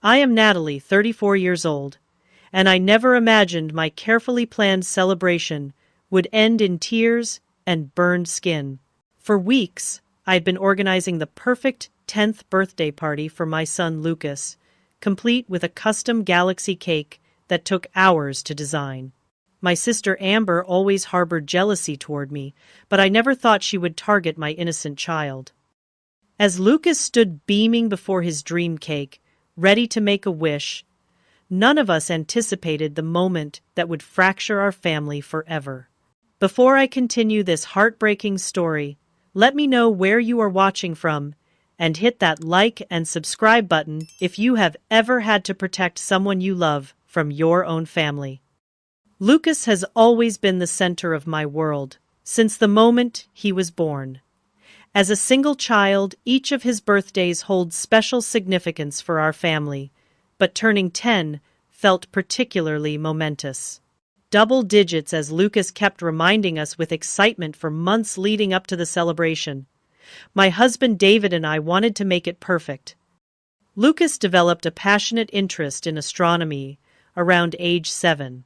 I am Natalie, 34 years old, and I never imagined my carefully planned celebration would end in tears and burned skin. For weeks, I'd been organizing the perfect 10th birthday party for my son Lucas, complete with a custom galaxy cake that took hours to design. My sister Amber always harbored jealousy toward me, but I never thought she would target my innocent child. As Lucas stood beaming before his dream cake, ready to make a wish, none of us anticipated the moment that would fracture our family forever. Before I continue this heartbreaking story, let me know where you are watching from, and hit that like and subscribe button if you have ever had to protect someone you love from your own family. Lucas has always been the center of my world, since the moment he was born. As a single child, each of his birthdays holds special significance for our family, but turning 10 felt particularly momentous. Double digits as Lucas kept reminding us with excitement for months leading up to the celebration. My husband David and I wanted to make it perfect. Lucas developed a passionate interest in astronomy around age 7.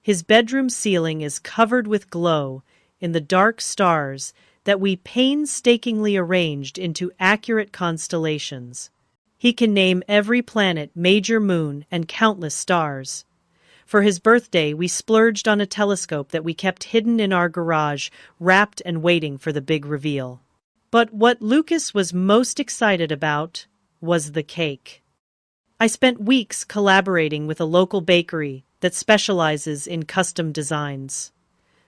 His bedroom ceiling is covered with glow in the dark stars that we painstakingly arranged into accurate constellations. He can name every planet, major moon, and countless stars. For his birthday, we splurged on a telescope that we kept hidden in our garage, wrapped and waiting for the big reveal. But what Lucas was most excited about was the cake. I spent weeks collaborating with a local bakery that specializes in custom designs.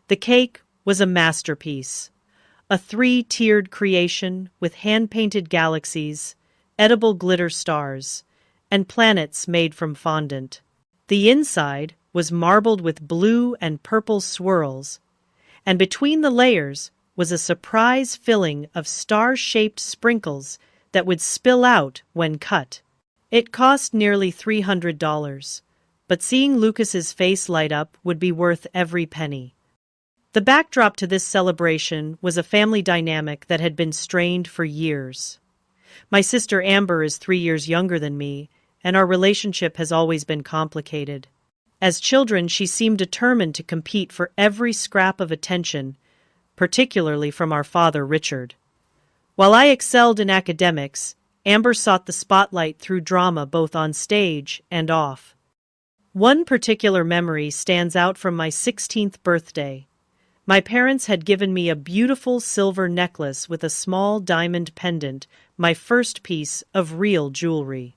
The cake was a masterpiece, a 3-tiered creation with hand-painted galaxies, edible glitter stars, and planets made from fondant. The inside was marbled with blue and purple swirls, and between the layers was a surprise filling of star-shaped sprinkles that would spill out when cut. It cost nearly $300, but seeing Lucas's face light up would be worth every penny. The backdrop to this celebration was a family dynamic that had been strained for years. My sister Amber is 3 years younger than me, and our relationship has always been complicated. As children, she seemed determined to compete for every scrap of attention, particularly from our father Richard. While I excelled in academics, Amber sought the spotlight through drama both on stage and off. One particular memory stands out from my 16th birthday. My parents had given me a beautiful silver necklace with a small diamond pendant, my first piece of real jewelry.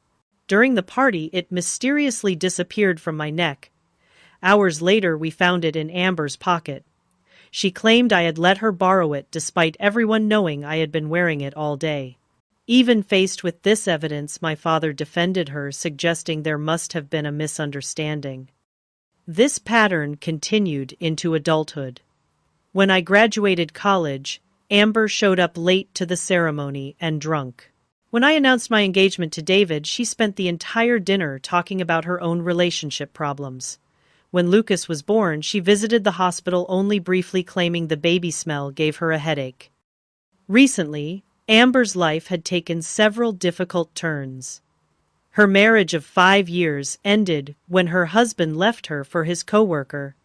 During the party, it mysteriously disappeared from my neck. Hours later, we found it in Amber's pocket. She claimed I had let her borrow it despite everyone knowing I had been wearing it all day. Even faced with this evidence, my father defended her, suggesting there must have been a misunderstanding. This pattern continued into adulthood. When I graduated college, Amber showed up late to the ceremony and drunk. When I announced my engagement to David, she spent the entire dinner talking about her own relationship problems. When Lucas was born, she visited the hospital only briefly, claiming the baby smell gave her a headache. Recently, Amber's life had taken several difficult turns. Her marriage of 5 years ended when her husband left her for his coworker.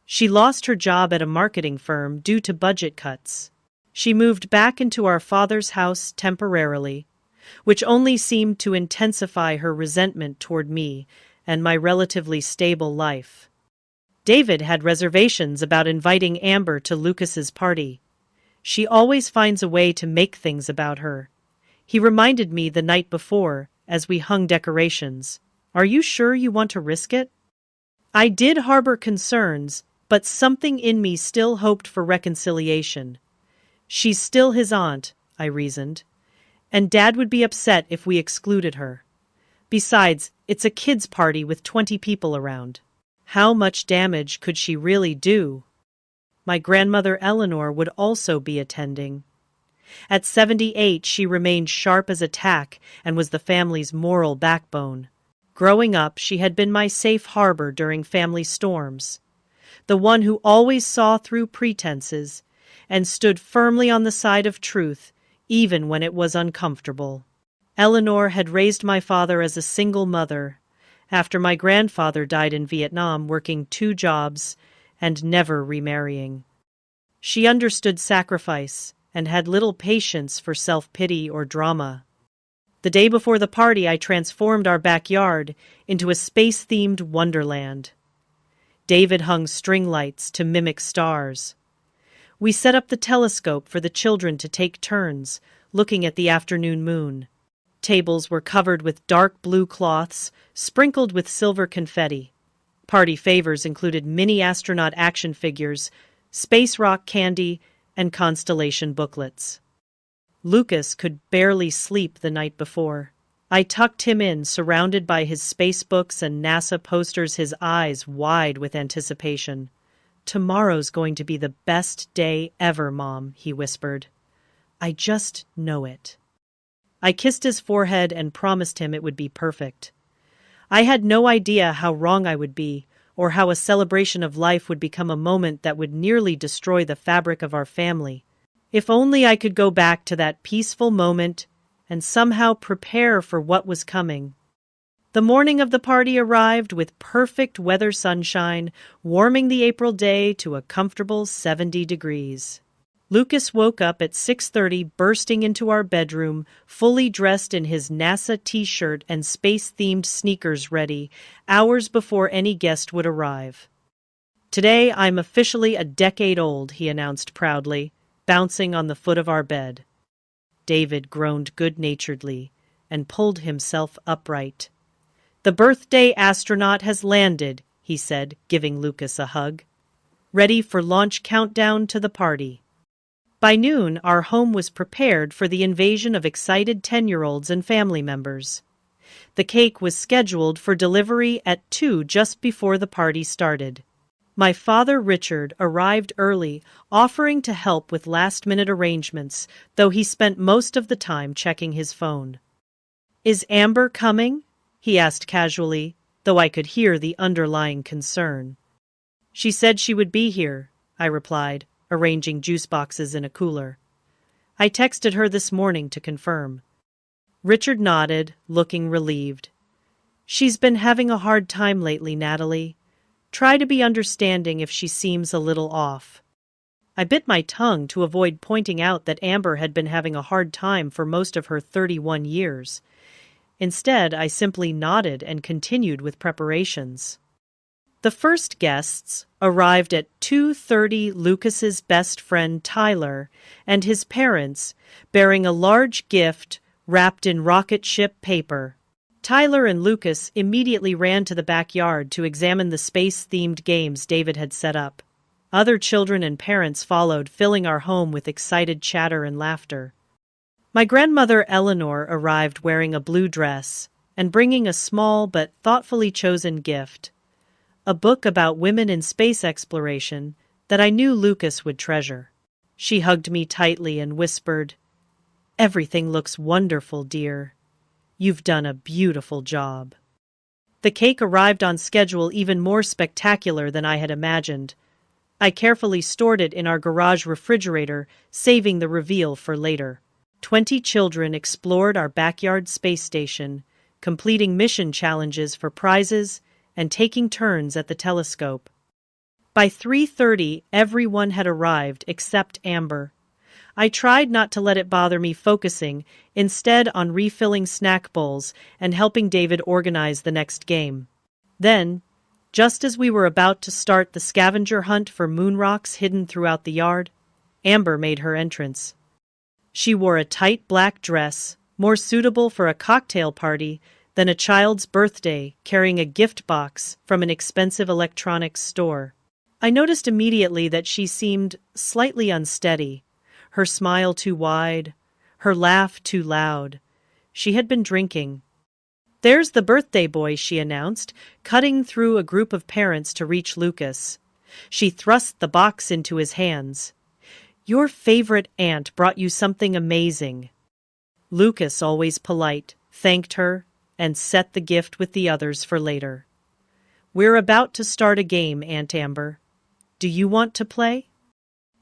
She lost her job at a marketing firm due to budget cuts. She moved back into our father's house temporarily, which only seemed to intensify her resentment toward me and my relatively stable life. David had reservations about inviting Amber to Lucas's party. She always finds a way to make things about her. He reminded me the night before, as we hung decorations. Are you sure you want to risk it? I did harbor concerns, but something in me still hoped for reconciliation. She's still his aunt, I reasoned, and Dad would be upset if we excluded her. Besides, it's a kids' party with 20 people around. How much damage could she really do? My grandmother Eleanor would also be attending. At 78, she remained sharp as a tack and was the family's moral backbone. Growing up, she had been my safe harbor during family storms, the one who always saw through pretenses and stood firmly on the side of truth, even when it was uncomfortable. Eleanor had raised my father as a single mother, after my grandfather died in Vietnam working 2 jobs and never remarrying. She understood sacrifice and had little patience for self-pity or drama. The day before the party, I transformed our backyard into a space-themed wonderland. David hung string lights to mimic stars. We set up the telescope for the children to take turns, looking at the afternoon moon. Tables were covered with dark blue cloths, sprinkled with silver confetti. Party favors included mini astronaut action figures, space rock candy, and constellation booklets. Lucas could barely sleep the night before. I tucked him in, surrounded by his space books and NASA posters, his eyes wide with anticipation. "Tomorrow's going to be the best day ever, Mom," he whispered. "I just know it." I kissed his forehead and promised him it would be perfect. I had no idea how wrong I would be, or how a celebration of life would become a moment that would nearly destroy the fabric of our family. If only I could go back to that peaceful moment and somehow prepare for what was coming. The morning of the party arrived with perfect weather sunshine, warming the April day to a comfortable 70 degrees. Lucas woke up at 6:30, bursting into our bedroom, fully dressed in his NASA t-shirt and space-themed sneakers, ready, hours before any guest would arrive. "Today I'm officially a decade old," he announced proudly, bouncing on the foot of our bed. David groaned good-naturedly and pulled himself upright. "The birthday astronaut has landed," he said, giving Lucas a hug. "Ready for launch countdown to the party." By noon, our home was prepared for the invasion of excited 10-year-olds and family members. The cake was scheduled for delivery at 2 just before the party started. My father, Richard, arrived early, offering to help with last-minute arrangements, though he spent most of the time checking his phone. "Is Amber coming?" he asked casually, though I could hear the underlying concern. "She said she would be here," I replied, arranging juice boxes in a cooler. "I texted her this morning to confirm." Richard nodded, looking relieved. "She's been having a hard time lately, Natalie. Try to be understanding if she seems a little off." I bit my tongue to avoid pointing out that Amber had been having a hard time for most of her 31 years. Instead, I simply nodded and continued with preparations. The first guests arrived at 2:30. Lucas's best friend Tyler and his parents, bearing a large gift wrapped in rocket ship paper. Tyler and Lucas immediately ran to the backyard to examine the space-themed games David had set up. Other children and parents followed, filling our home with excited chatter and laughter. My grandmother Eleanor arrived wearing a blue dress and bringing a small but thoughtfully chosen gift, a book about women in space exploration that I knew Lucas would treasure. She hugged me tightly and whispered, "Everything looks wonderful, dear. You've done a beautiful job." The cake arrived on schedule, even more spectacular than I had imagined. I carefully stored it in our garage refrigerator, saving the reveal for later. 20 children explored our backyard space station, completing mission challenges for prizes and taking turns at the telescope. By 3:30, everyone had arrived except Amber. I tried not to let it bother me, focusing instead on refilling snack bowls and helping David organize the next game. Then, just as we were about to start the scavenger hunt for moon rocks hidden throughout the yard, Amber made her entrance. She wore a tight black dress, more suitable for a cocktail party than a child's birthday, carrying a gift box from an expensive electronics store. I noticed immediately that she seemed slightly unsteady, her smile too wide, her laugh too loud. She had been drinking. "There's the birthday boy," she announced, cutting through a group of parents to reach Lucas. She thrust the box into his hands. "Your favorite aunt brought you something amazing." Lucas, always polite, thanked her and set the gift with the others for later. "We're about to start a game, Aunt Amber. Do you want to play?"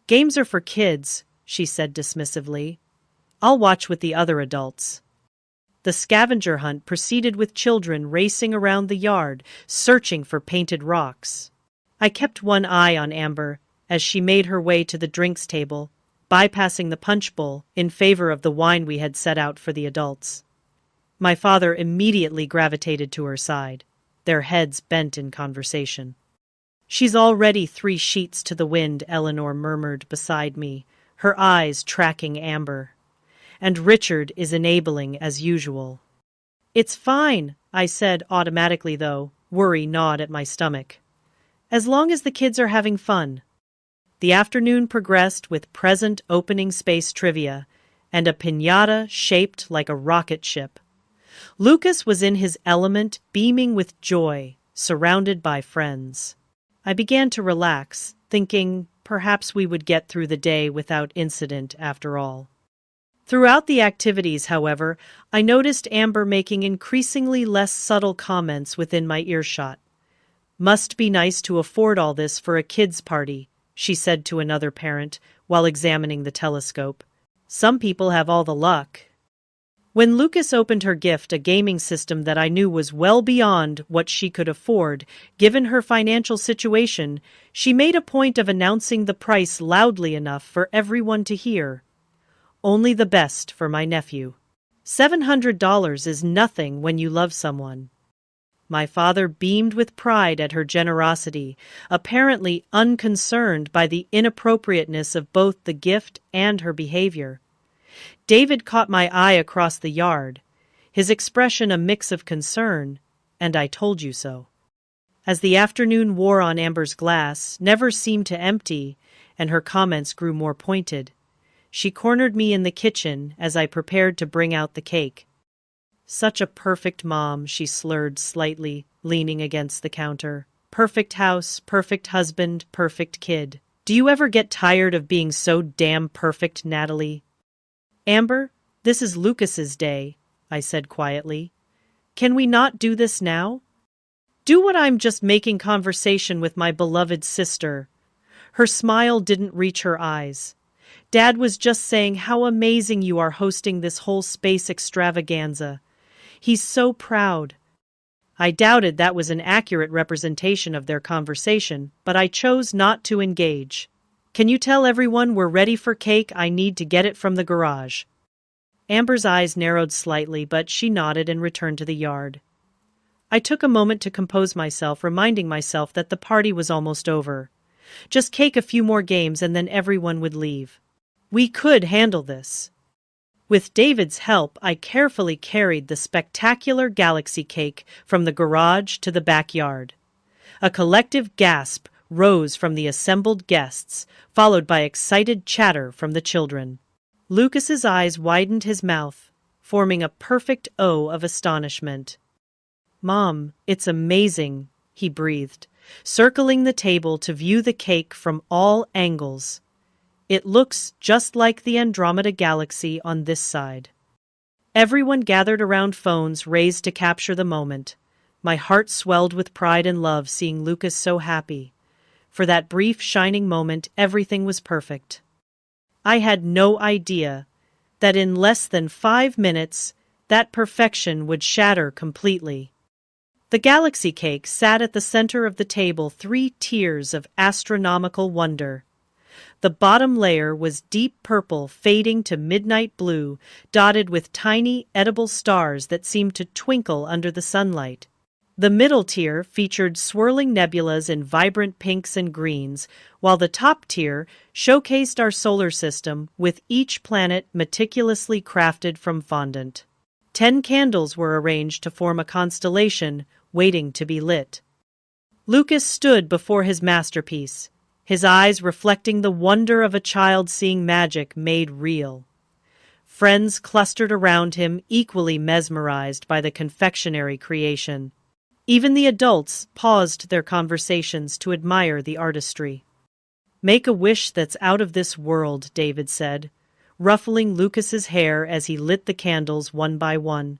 "Games are for kids," she said dismissively. "I'll watch with the other adults." The The scavenger hunt proceeded with children racing around the yard, searching for painted rocks. I kept one eye on Amber as she made her way to the drinks table, bypassing the punch bowl in favor of the wine we had set out for the adults. My father immediately gravitated to her side, their heads bent in conversation. "She's already 3 sheets to the wind," Eleanor murmured beside me, her eyes tracking Amber. "And Richard is enabling as usual." "It's fine," I said automatically though, worry gnawed at my stomach. "As long as the kids are having fun." The afternoon progressed with present opening space trivia and a piñata shaped like a rocket ship. Lucas was in his element, beaming with joy, surrounded by friends. I began to relax, thinking perhaps we would get through the day without incident after all. Throughout the activities, however, I noticed Amber making increasingly less subtle comments within my earshot. "Must be nice to afford all this for a kids' party," she said to another parent while examining the telescope. "Some people have all the luck." When Lucas opened her gift, a gaming system that I knew was well beyond what she could afford, given her financial situation, she made a point of announcing the price loudly enough for everyone to hear. "Only the best for my nephew. $700 is nothing when you love someone." My father beamed with pride at her generosity, apparently unconcerned by the inappropriateness of both the gift and her behavior. David caught my eye across the yard, his expression a mix of concern and "I told you so." As the afternoon wore on, Amber's glass never seemed to empty, and her comments grew more pointed. She cornered me in the kitchen as I prepared to bring out the cake. "Such a perfect mom," she slurred slightly, leaning against the counter. "Perfect house, perfect husband, perfect kid. Do you ever get tired of being so damn perfect, Natalie?" "Amber, this is Lucas's day," I said quietly. "Can we not do this now? Do what I'm just making conversation with my beloved sister." Her smile didn't reach her eyes. "Dad was just saying how amazing you are hosting this whole space extravaganza. He's so proud." I doubted that was an accurate representation of their conversation, but I chose not to engage. "Can you tell everyone we're ready for cake? I need to get it from the garage." Amber's eyes narrowed slightly, but she nodded and returned to the yard. I took a moment to compose myself, reminding myself that the party was almost over. Just cake, a few more games, and then everyone would leave. We could handle this. With David's help, I carefully carried the spectacular galaxy cake from the garage to the backyard. A collective gasp rose from the assembled guests, followed by excited chatter from the children. Lucas's eyes widened, his mouth forming a perfect O of astonishment. "Mom, it's amazing," he breathed, circling the table to view the cake from all angles. "It looks just like the Andromeda Galaxy on this side." Everyone gathered around, phones raised to capture the moment. My heart swelled with pride and love seeing Lucas so happy. For that brief, shining moment, everything was perfect. I had no idea that in less than 5 minutes, that perfection would shatter completely. The galaxy cake sat at the center of the table, 3 tiers of astronomical wonder. The bottom layer was deep purple, fading to midnight blue, dotted with tiny, edible stars that seemed to twinkle under the sunlight. The middle tier featured swirling nebulas in vibrant pinks and greens, while the top tier showcased our solar system, with each planet meticulously crafted from fondant. 10 candles were arranged to form a constellation, waiting to be lit. Lucas stood before his masterpiece, his eyes reflecting the wonder of a child seeing magic made real. Friends clustered around him, equally mesmerized by the confectionery creation. Even the adults paused their conversations to admire the artistry. "Make a wish that's out of this world," David said, ruffling Lucas's hair as he lit the candles one by one.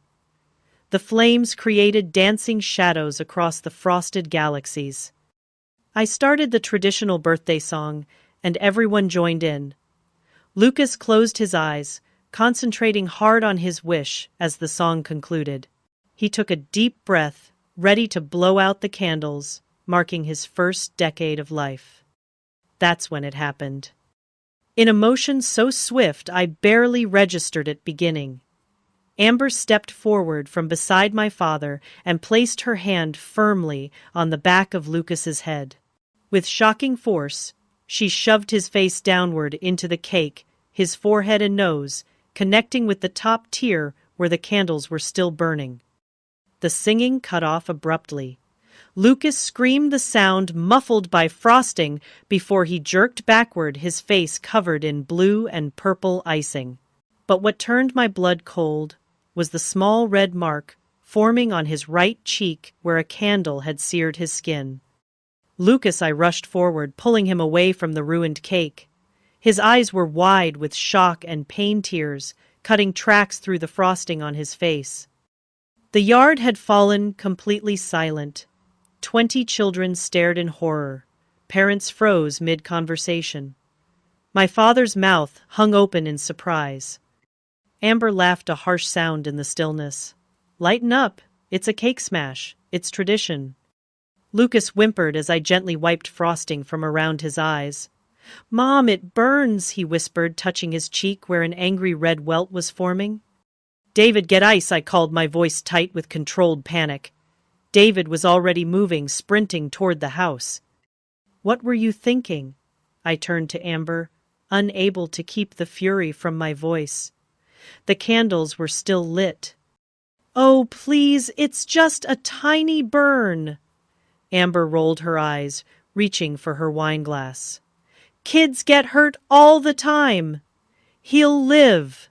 The flames created dancing shadows across the frosted galaxies. I started the traditional birthday song, and everyone joined in. Lucas closed his eyes, concentrating hard on his wish as the song concluded. He took a deep breath, ready to blow out the candles, marking his first decade of life. That's when it happened. In a motion so swift I barely registered it beginning. Amber stepped forward from beside my father and placed her hand firmly on the back of Lucas's head. With shocking force, she shoved his face downward into the cake, his forehead and nose, connecting with the top tier where the candles were still burning. The singing cut off abruptly. Lucas screamed, the sound muffled by frosting before he jerked backward, his face covered in blue and purple icing. But what turned my blood cold was the small red mark forming on his right cheek where a candle had seared his skin. Lucas, I rushed forward, pulling him away from the ruined cake. His eyes were wide with shock and pain, tears cutting tracks through the frosting on his face. The yard had fallen completely silent. 20 children stared in horror. Parents froze mid-conversation. My father's mouth hung open in surprise. Amber laughed, a harsh sound in the stillness. "Lighten up. It's a cake smash. It's tradition." Lucas whimpered as I gently wiped frosting from around his eyes. "Mom, it burns," he whispered, touching his cheek where an angry red welt was forming. "David, get ice," I called, my voice tight with controlled panic. David was already moving, sprinting toward the house. "What were you thinking?" I turned to Amber, unable to keep the fury from my voice. The candles were still lit. "Oh, please, it's just a tiny burn." Amber rolled her eyes, reaching for her wineglass. "Kids get hurt all the time. He'll live."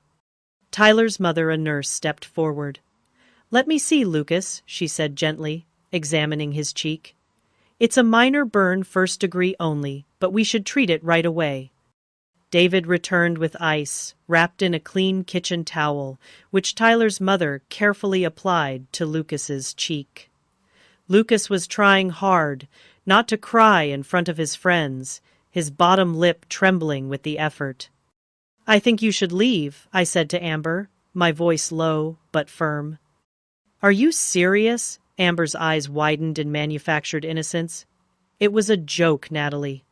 Tyler's mother, a nurse, stepped forward. "Let me see, Lucas," she said gently, examining his cheek. "It's a minor burn, 1st degree only, but we should treat it right away." David returned with ice, wrapped in a clean kitchen towel, which Tyler's mother carefully applied to Lucas's cheek. Lucas was trying hard not to cry in front of his friends, his bottom lip trembling with the effort. "I think you should leave," I said to Amber, my voice low but firm. "Are you serious?" Amber's eyes widened in manufactured innocence. "It was a joke, Natalie.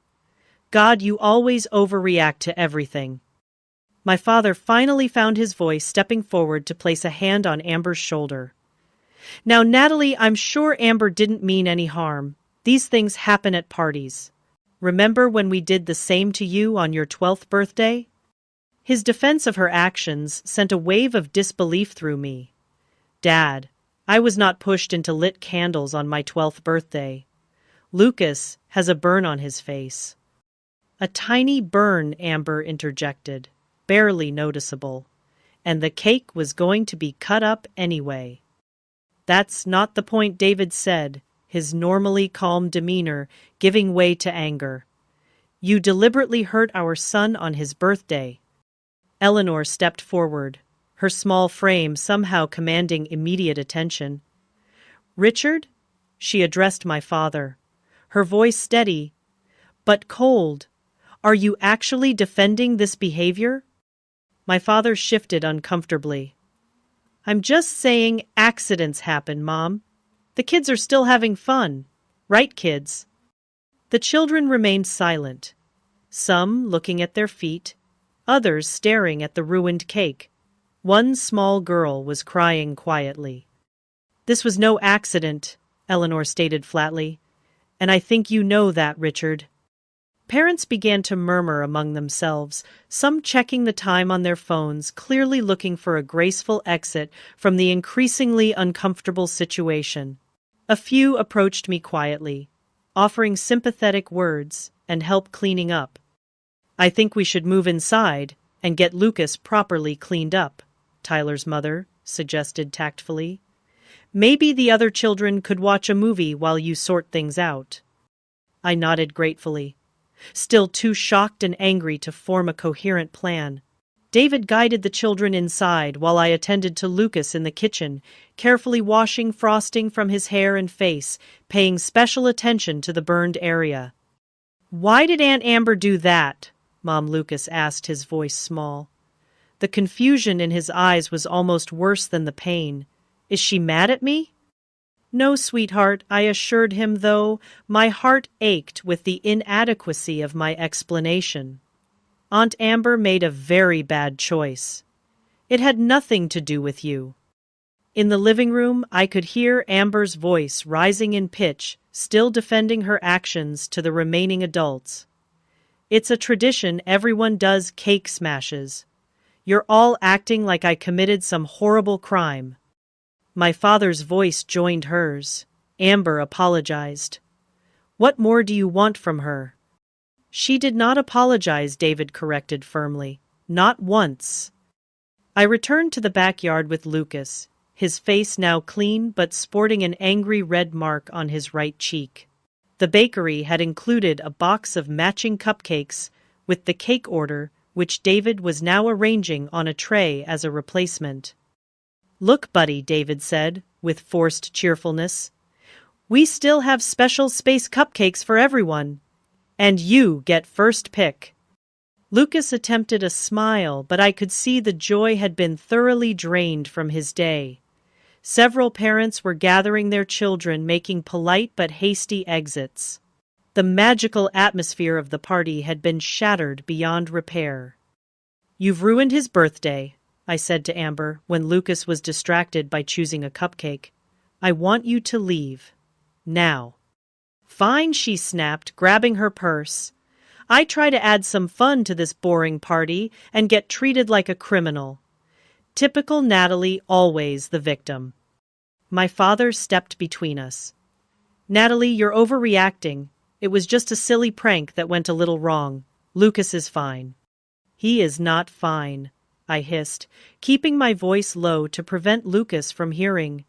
God, you always overreact to everything." My father finally found his voice, stepping forward to place a hand on Amber's shoulder. "Now, Natalie, I'm sure Amber didn't mean any harm. These things happen at parties. Remember when we did the same to you on your 12th birthday?" His defense of her actions sent a wave of disbelief through me. "Dad, I was not pushed into lit candles on my 12th birthday. Lucas has a burn on his face." "A tiny burn," Amber interjected, "barely noticeable. And the cake was going to be cut up anyway." "That's not the point," David said, his normally calm demeanor giving way to anger. "You deliberately hurt our son on his birthday." Eleanor stepped forward, her small frame somehow commanding immediate attention. "Richard?" She addressed my father, her voice steady, but cold. "Are you actually defending this behavior?" My father shifted uncomfortably. "I'm just saying accidents happen, Mom. The kids are still having fun. Right, kids?" The children remained silent, some looking at their feet, others staring at the ruined cake. One small girl was crying quietly. "This was no accident," Eleanor stated flatly. "And I think you know that, Richard." Parents began to murmur among themselves, some checking the time on their phones, clearly looking for a graceful exit from the increasingly uncomfortable situation. A few approached me quietly, offering sympathetic words and help cleaning up. "I think we should move inside and get Lucas properly cleaned up," Tyler's mother suggested tactfully. "Maybe the other children could watch a movie while you sort things out." I nodded gratefully, still too shocked and angry to form a coherent plan. David guided the children inside while I attended to Lucas in the kitchen, carefully washing frosting from his hair and face, paying special attention to the burned area. "Why did Aunt Amber do that?" Mom Lucas asked, his voice small. The confusion in his eyes was almost worse than the pain. Is she mad at me? No, sweetheart, I assured him, though my heart ached with the inadequacy of my explanation. Aunt Amber made a very bad choice. It had nothing to do with you. In the living room, I could hear Amber's voice rising in pitch, still defending her actions to the remaining adults. It's a tradition everyone does cake smashes. You're all acting like I committed some horrible crime. My father's voice joined hers. Amber apologized. What more do you want from her? She did not apologize, David corrected firmly. Not once. I returned to the backyard with Lucas, his face now clean but sporting an angry red mark on his right cheek. The bakery had included a box of matching cupcakes with the cake order, which David was now arranging on a tray as a replacement. Look, buddy, David said, with forced cheerfulness. We still have special space cupcakes for everyone. And you get first pick. Lucas attempted a smile, but I could see the joy had been thoroughly drained from his day. Several parents were gathering their children, making polite but hasty exits. The magical atmosphere of the party had been shattered beyond repair. You've ruined his birthday, I said to Amber when Lucas was distracted by choosing a cupcake. I want you to leave. Now. Fine, she snapped, grabbing her purse. I try to add some fun to this boring party and get treated like a criminal. Typical Natalie, always the victim. My father stepped between us. Natalie, you're overreacting. It was just a silly prank that went a little wrong. Lucas is fine. He is not fine, I hissed, keeping my voice low to prevent Lucas from hearing.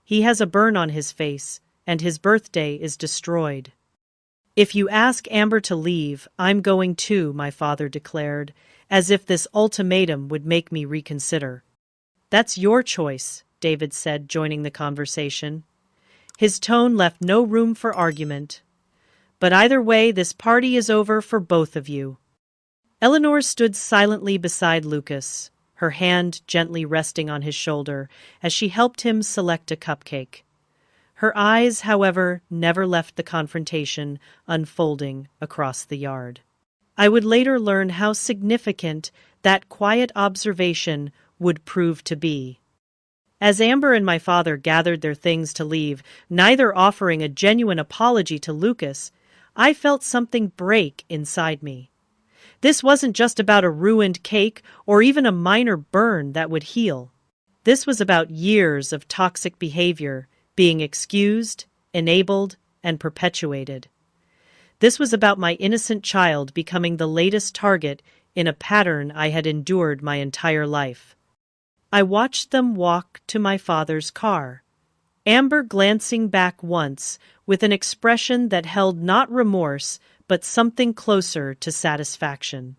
He has a burn on his face, and his birthday is destroyed. If you ask Amber to leave, I'm going too, my father declared, as if this ultimatum would make me reconsider. That's your choice, David said, joining the conversation. His tone left no room for argument. But either way, this party is over for both of you. Eleanor stood silently beside Lucas, her hand gently resting on his shoulder as she helped him select a cupcake. Her eyes, however, never left the confrontation unfolding across the yard. I would later learn how significant that quiet observation would prove to be. As Amber and my father gathered their things to leave, neither offering a genuine apology to Lucas, I felt something break inside me. This wasn't just about a ruined cake or even a minor burn that would heal. This was about years of toxic behavior being excused, enabled, and perpetuated. This was about my innocent child becoming the latest target in a pattern I had endured my entire life. I watched them walk to my father's car, Amber glancing back once with an expression that held not remorse but something closer to satisfaction.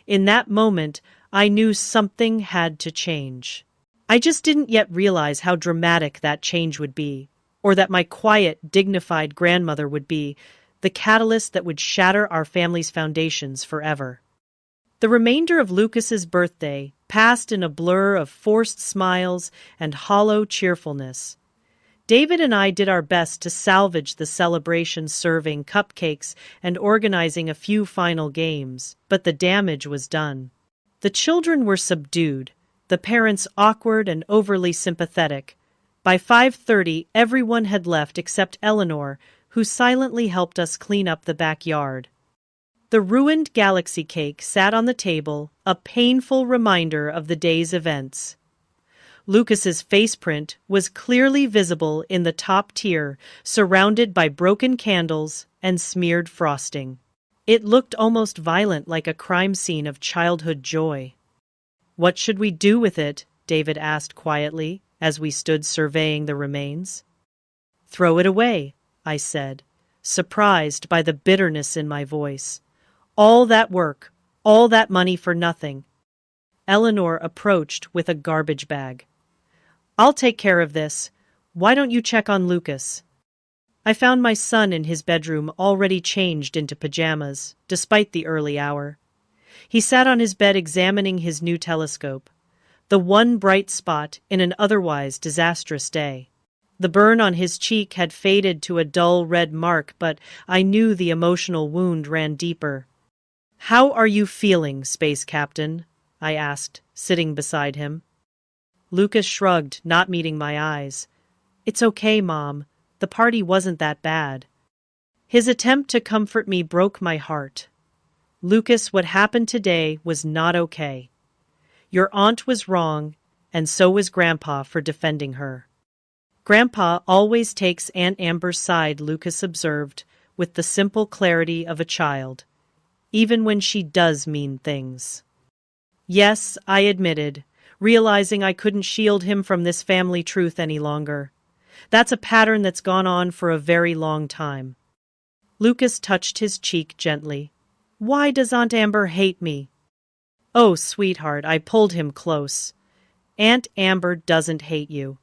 In that moment, I knew something had to change. I just didn't yet realize how dramatic that change would be, or that my quiet, dignified grandmother would be the catalyst that would shatter our family's foundations forever. The remainder of Lucas's birthday passed in a blur of forced smiles and hollow cheerfulness. David and I did our best to salvage the celebration, serving cupcakes and organizing a few final games, but the damage was done. The children were subdued, the parents awkward and overly sympathetic. By 5:30, everyone had left except Eleanor, who silently helped us clean up the backyard. The ruined galaxy cake sat on the table, a painful reminder of the day's events. Lucas's faceprint was clearly visible in the top tier, surrounded by broken candles and smeared frosting. It looked almost violent, like a crime scene of childhood joy. What should we do with it? David asked quietly, as we stood surveying the remains. Throw it away, I said, surprised by the bitterness in my voice. All that work, all that money for nothing. Eleanor approached with a garbage bag. I'll take care of this. Why don't you check on Lucas? I found my son in his bedroom, already changed into pajamas, despite the early hour. He sat on his bed examining his new telescope, the one bright spot in an otherwise disastrous day. The burn on his cheek had faded to a dull red mark, but I knew the emotional wound ran deeper. "How are you feeling, Space Captain?" I asked, sitting beside him. Lucas shrugged, not meeting my eyes. "It's okay, Mom. The party wasn't that bad." His attempt to comfort me broke my heart. "Lucas, what happened today was not okay. Your aunt was wrong, and so was Grandpa for defending her." "Grandpa always takes Aunt Amber's side," Lucas observed, with the simple clarity of a child, "even when she does mean things." "Yes," I admitted, realizing I couldn't shield him from this family truth any longer. "That's a pattern that's gone on for a very long time." Lucas touched his cheek gently. "Why does Aunt Amber hate me?" "Oh, sweetheart," I pulled him close. "Aunt Amber doesn't hate you.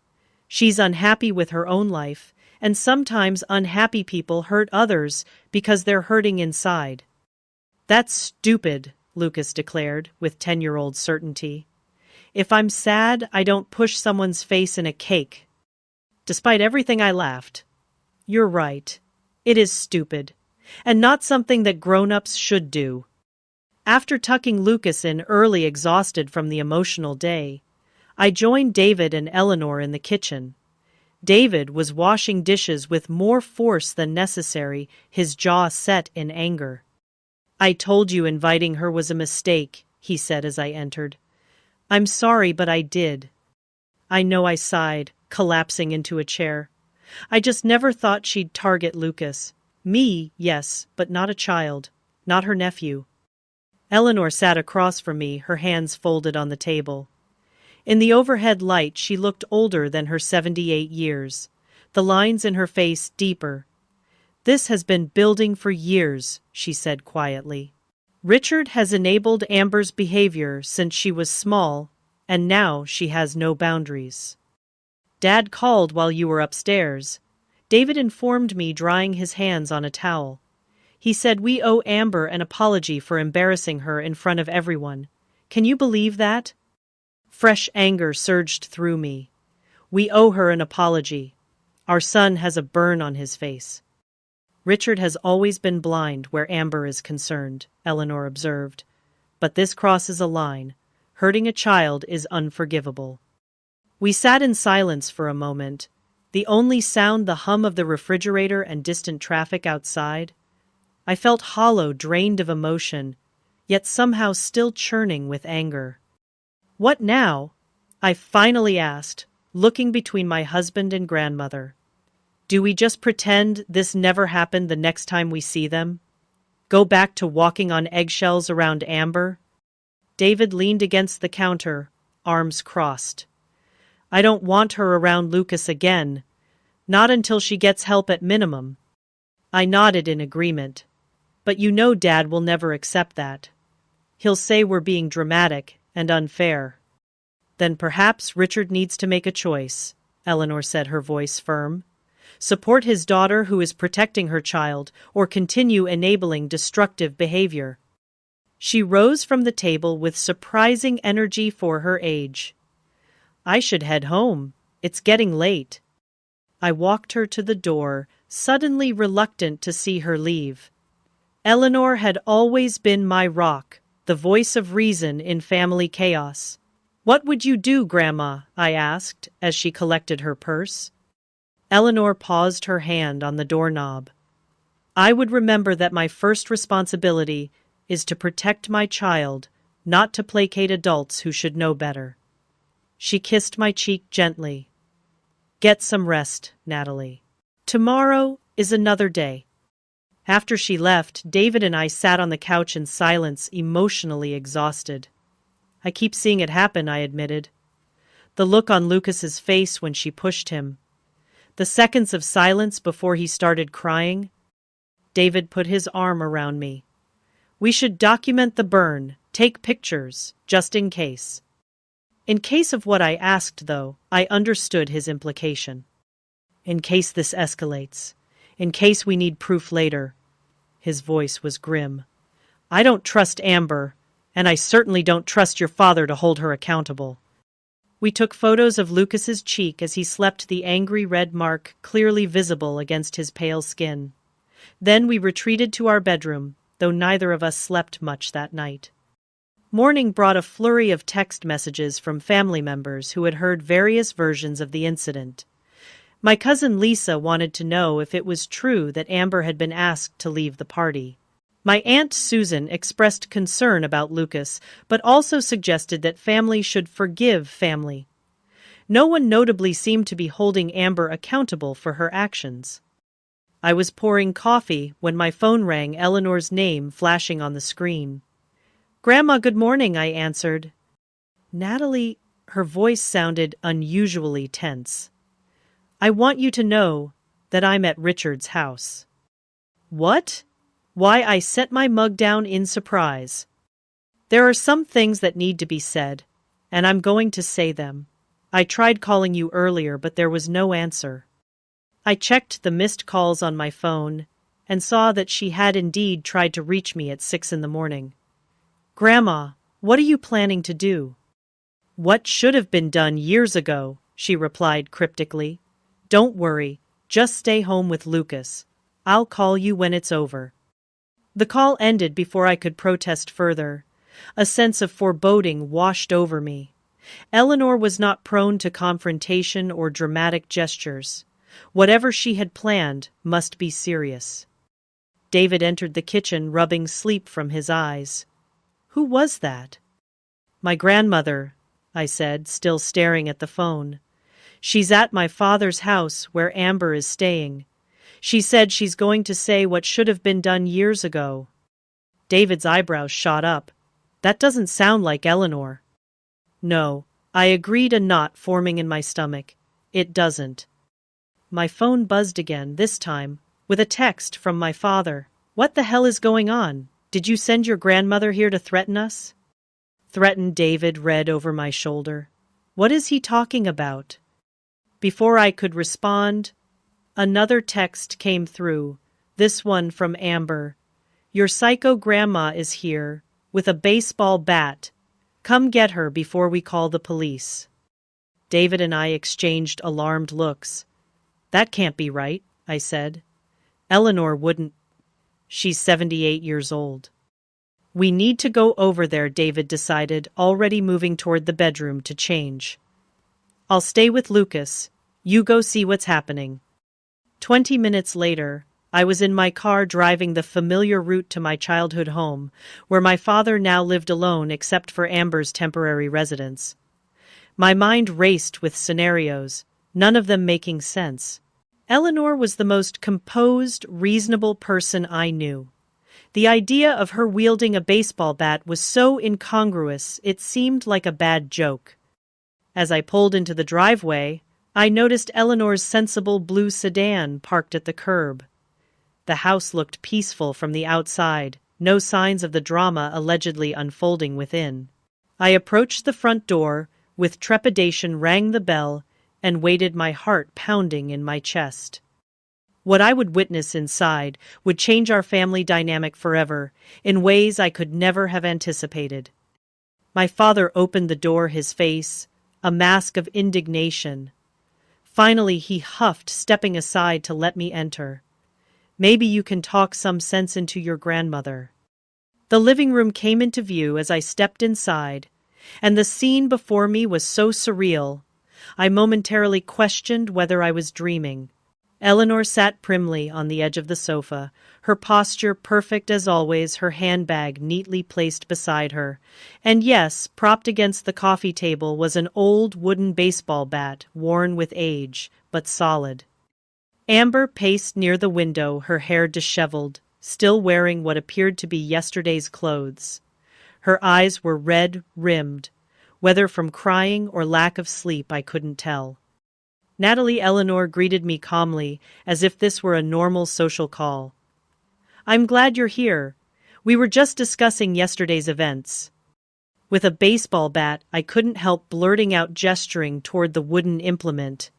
She's unhappy with her own life, and sometimes unhappy people hurt others because they're hurting inside." "That's stupid," Lucas declared, with 10-year-old certainty. "If I'm sad, I don't push someone's face in a cake." Despite everything, I laughed. "You're right. It is stupid, and not something that grown-ups should do." After tucking Lucas in early, exhausted from the emotional day, I joined David and Eleanor in the kitchen. David was washing dishes with more force than necessary, his jaw set in anger. "I told you inviting her was a mistake," he said as I entered. "I'm sorry, but I did." "I know," I sighed, collapsing into a chair. "I just never thought she'd target Lucas. Me, yes, but not a child, not her nephew." Eleanor sat across from me, her hands folded on the table. In the overhead light, she looked older than her 78 years, the lines in her face deeper. "This has been building for years," she said quietly. "Richard has enabled Amber's behavior since she was small, and now she has no boundaries." "Dad called while you were upstairs," David informed me, drying his hands on a towel. "He said we owe Amber an apology for embarrassing her in front of everyone. Can you believe that?" Fresh anger surged through me. "We owe her an apology. Our son has a burn on his face." "Richard has always been blind where Amber is concerned," Eleanor observed. "But this crosses a line. Hurting a child is unforgivable." We sat in silence for a moment, the only sound the hum of the refrigerator and distant traffic outside. I felt hollow, drained of emotion, yet somehow still churning with anger. "What now?" I finally asked, looking between my husband and grandmother. "Do we just pretend this never happened the next time we see them? Go back to walking on eggshells around Amber?" David leaned against the counter, arms crossed. "I don't want her around Lucas again. Not until she gets help at minimum." I nodded in agreement. "But you know Dad will never accept that. He'll say we're being dramatic and unfair." "Then perhaps Richard needs to make a choice," Eleanor said, her voice firm. "Support his daughter who is protecting her child, or continue enabling destructive behavior." She rose from the table with surprising energy for her age. "I should head home. It's getting late." I walked her to the door, suddenly reluctant to see her leave. Eleanor had always been my rock, the voice of reason in family chaos. "What would you do, Grandma?" I asked as she collected her purse. Eleanor paused, her hand on the doorknob. "I would remember that my first responsibility is to protect my child, not to placate adults who should know better." She kissed my cheek gently. "Get some rest, Natalie. Tomorrow is another day." After she left, David and I sat on the couch in silence, emotionally exhausted. "I keep seeing it happen," I admitted. The look on Lucas's face when she pushed him. The seconds of silence before he started crying. David put his arm around me. "We should document the burn, take pictures, just in case." In case of what I asked, though, I understood his implication. "In case this escalates. In case we need proof later." His voice was grim. "I don't trust Amber, and I certainly don't trust your father to hold her accountable. We took photos of Lucas's cheek as he slept, the angry red mark clearly visible against his pale skin. Then we retreated to our bedroom, though neither of us slept much that night. Morning brought a flurry of text messages from family members who had heard various versions of the incident. My cousin Lisa wanted to know if it was true that Amber had been asked to leave the party. My Aunt Susan expressed concern about Lucas, but also suggested that family should forgive family. No one notably seemed to be holding Amber accountable for her actions. I was pouring coffee when my phone rang, Eleanor's name flashing on the screen. "Grandma, good morning," I answered. "Natalie," her voice sounded unusually tense. "I want you to know that I'm at Richard's house." "What?" Why, I set my mug down in surprise. "There are some things that need to be said, and I'm going to say them. I tried calling you earlier, but there was no answer." I checked the missed calls on my phone and saw that she had indeed tried to reach me at 6 in the morning. "Grandma, what are you planning to do?" "What should have been done years ago," she replied cryptically. "Don't worry, just stay home with Lucas. I'll call you when it's over." The call ended before I could protest further. A sense of foreboding washed over me. Eleanor was not prone to confrontation or dramatic gestures. Whatever she had planned must be serious. David entered the kitchen, rubbing sleep from his eyes. "Who was that?" "My grandmother," I said, still staring at the phone. "She's at my father's house where Amber is staying. She said she's going to say what should have been done years ago." David's eyebrows shot up. "That doesn't sound like Eleanor." "No," I agreed, a knot forming in my stomach. "It doesn't." My phone buzzed again, this time with a text from my father. "What the hell is going on? Did you send your grandmother here to threaten us?" "Threaten?" David read over my shoulder. "What is he talking about?" Before I could respond, another text came through, this one from Amber. "Your psycho grandma is here, with a baseball bat. Come get her before we call the police." David and I exchanged alarmed looks. "That can't be right," I said. "Eleanor wouldn't. She's 78 years old." "We need to go over there," David decided, already moving toward the bedroom to change. "I'll stay with Lucas. You go see what's happening." 20 minutes later, I was in my car driving the familiar route to my childhood home, where my father now lived alone except for Amber's temporary residence. My mind raced with scenarios, none of them making sense. Eleanor was the most composed, reasonable person I knew. The idea of her wielding a baseball bat was so incongruous it seemed like a bad joke. As I pulled into the driveway, I noticed Eleanor's sensible blue sedan parked at the curb. The house looked peaceful from the outside, no signs of the drama allegedly unfolding within. I approached the front door, with trepidation, rang the bell, and waited, my heart pounding in my chest. What I would witness inside would change our family dynamic forever, in ways I could never have anticipated. My father opened the door, his face a mask of indignation. Finally, he huffed, stepping aside to let me enter. "Maybe you can talk some sense into your grandmother." The living room came into view as I stepped inside, and the scene before me was so surreal, I momentarily questioned whether I was dreaming. Eleanor sat primly on the edge of the sofa, her posture perfect as always, her handbag neatly placed beside her. And yes, propped against the coffee table was an old wooden baseball bat, worn with age, but solid. Amber paced near the window, her hair disheveled, still wearing what appeared to be yesterday's clothes. Her eyes were red-rimmed, whether from crying or lack of sleep I couldn't tell. Natalie, Eleanor greeted me calmly, as if this were a normal social call. "I'm glad you're here. We were just discussing yesterday's events." With a baseball bat, I couldn't help blurting out, gesturing toward the wooden implement.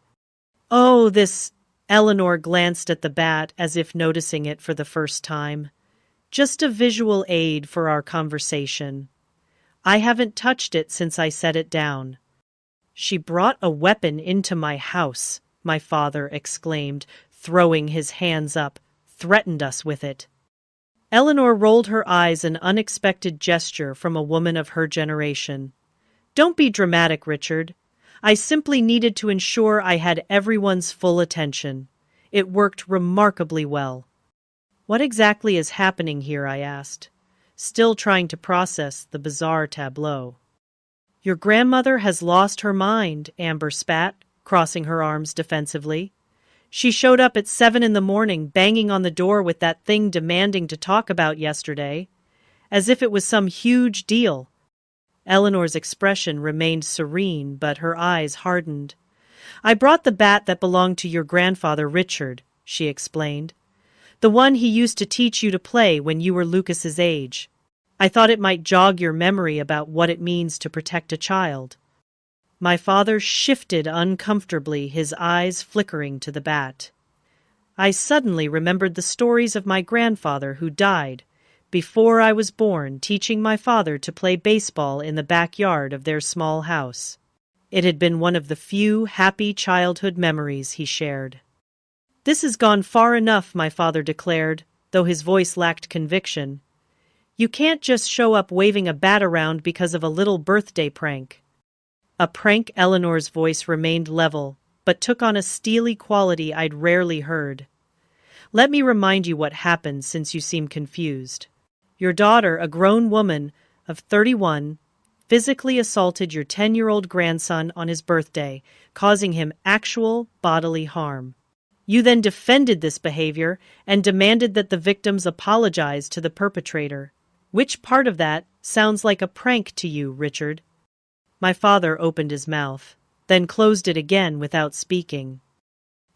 "Oh, this—" Eleanor glanced at the bat as if noticing it for the first time. "Just a visual aid for our conversation." I haven't touched it since I set it down." "She brought a weapon into my house," my father exclaimed, throwing his hands up, "threatened us with it." Eleanor rolled her eyes, an unexpected gesture from a woman of her generation. "Don't be dramatic, Richard. I simply needed to ensure I had everyone's full attention. It worked remarkably well." "What exactly is happening here?" I asked, still trying to process the bizarre tableau. "Your grandmother has lost her mind," Amber spat, crossing her arms defensively. "She showed up at 7 in the morning, banging on the door with that thing demanding to talk about yesterday, as if it was some huge deal." Eleanor's expression remained serene, but her eyes hardened. "I brought the bat that belonged to your grandfather, Richard," she explained. "The one he used to teach you to play when you were Lucas's age. I thought it might jog your memory about what it means to protect a child." My father shifted uncomfortably, his eyes flickering to the bat. I suddenly remembered the stories of my grandfather who died before I was born, teaching my father to play baseball in the backyard of their small house. It had been one of the few happy childhood memories he shared. "This has gone far enough," my father declared, though his voice lacked conviction. "You can't just show up waving a bat around because of a little birthday prank." "A prank?" Eleanor's voice remained level, but took on a steely quality I'd rarely heard. "Let me remind you what happened, since you seem confused. Your daughter, a grown woman of 31, physically assaulted your 10-year-old grandson on his birthday, causing him actual bodily harm. You then defended this behavior and demanded that the victims apologize to the perpetrator. Which part of that sounds like a prank to you, Richard?" My father opened his mouth, then closed it again without speaking.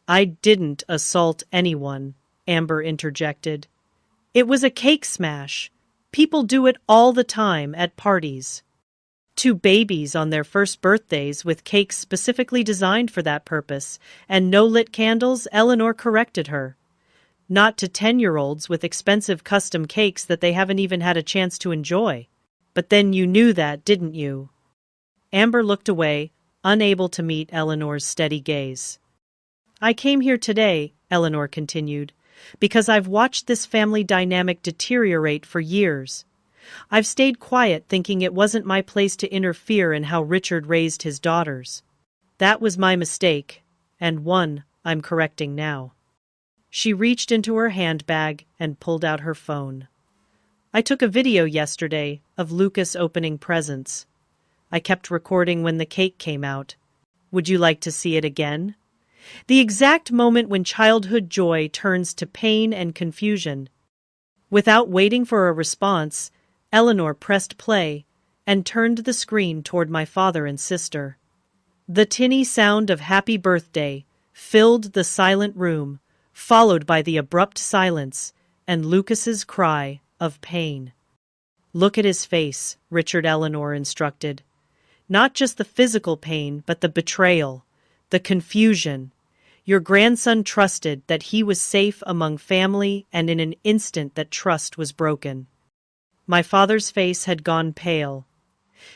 "I didn't assault anyone," Amber interjected. "It was a cake smash. People do it all the time at parties." "To babies on their first birthdays with cakes specifically designed for that purpose, and no lit candles," Eleanor corrected her. "Not to 10-year-olds with expensive custom cakes that they haven't even had a chance to enjoy. But then you knew that, didn't you?" Amber looked away, unable to meet Eleanor's steady gaze. "I came here today," Eleanor continued, "because I've watched this family dynamic deteriorate for years. I've stayed quiet, thinking it wasn't my place to interfere in how Richard raised his daughters. That was my mistake, and one I'm correcting now." She reached into her handbag and pulled out her phone. "I took a video yesterday of Lucas opening presents. I kept recording when the cake came out. Would you like to see it again? The exact moment when childhood joy turns to pain and confusion." Without waiting for a response, Eleanor pressed play and turned the screen toward my father and sister. The tinny sound of "Happy Birthday" filled the silent room, followed by the abrupt silence and Lucas's cry of pain. "Look at his face," Richard, Eleanor instructed. "Not just the physical pain, but the betrayal, the confusion. Your grandson trusted that he was safe among family, and in an instant that trust was broken." My father's face had gone pale.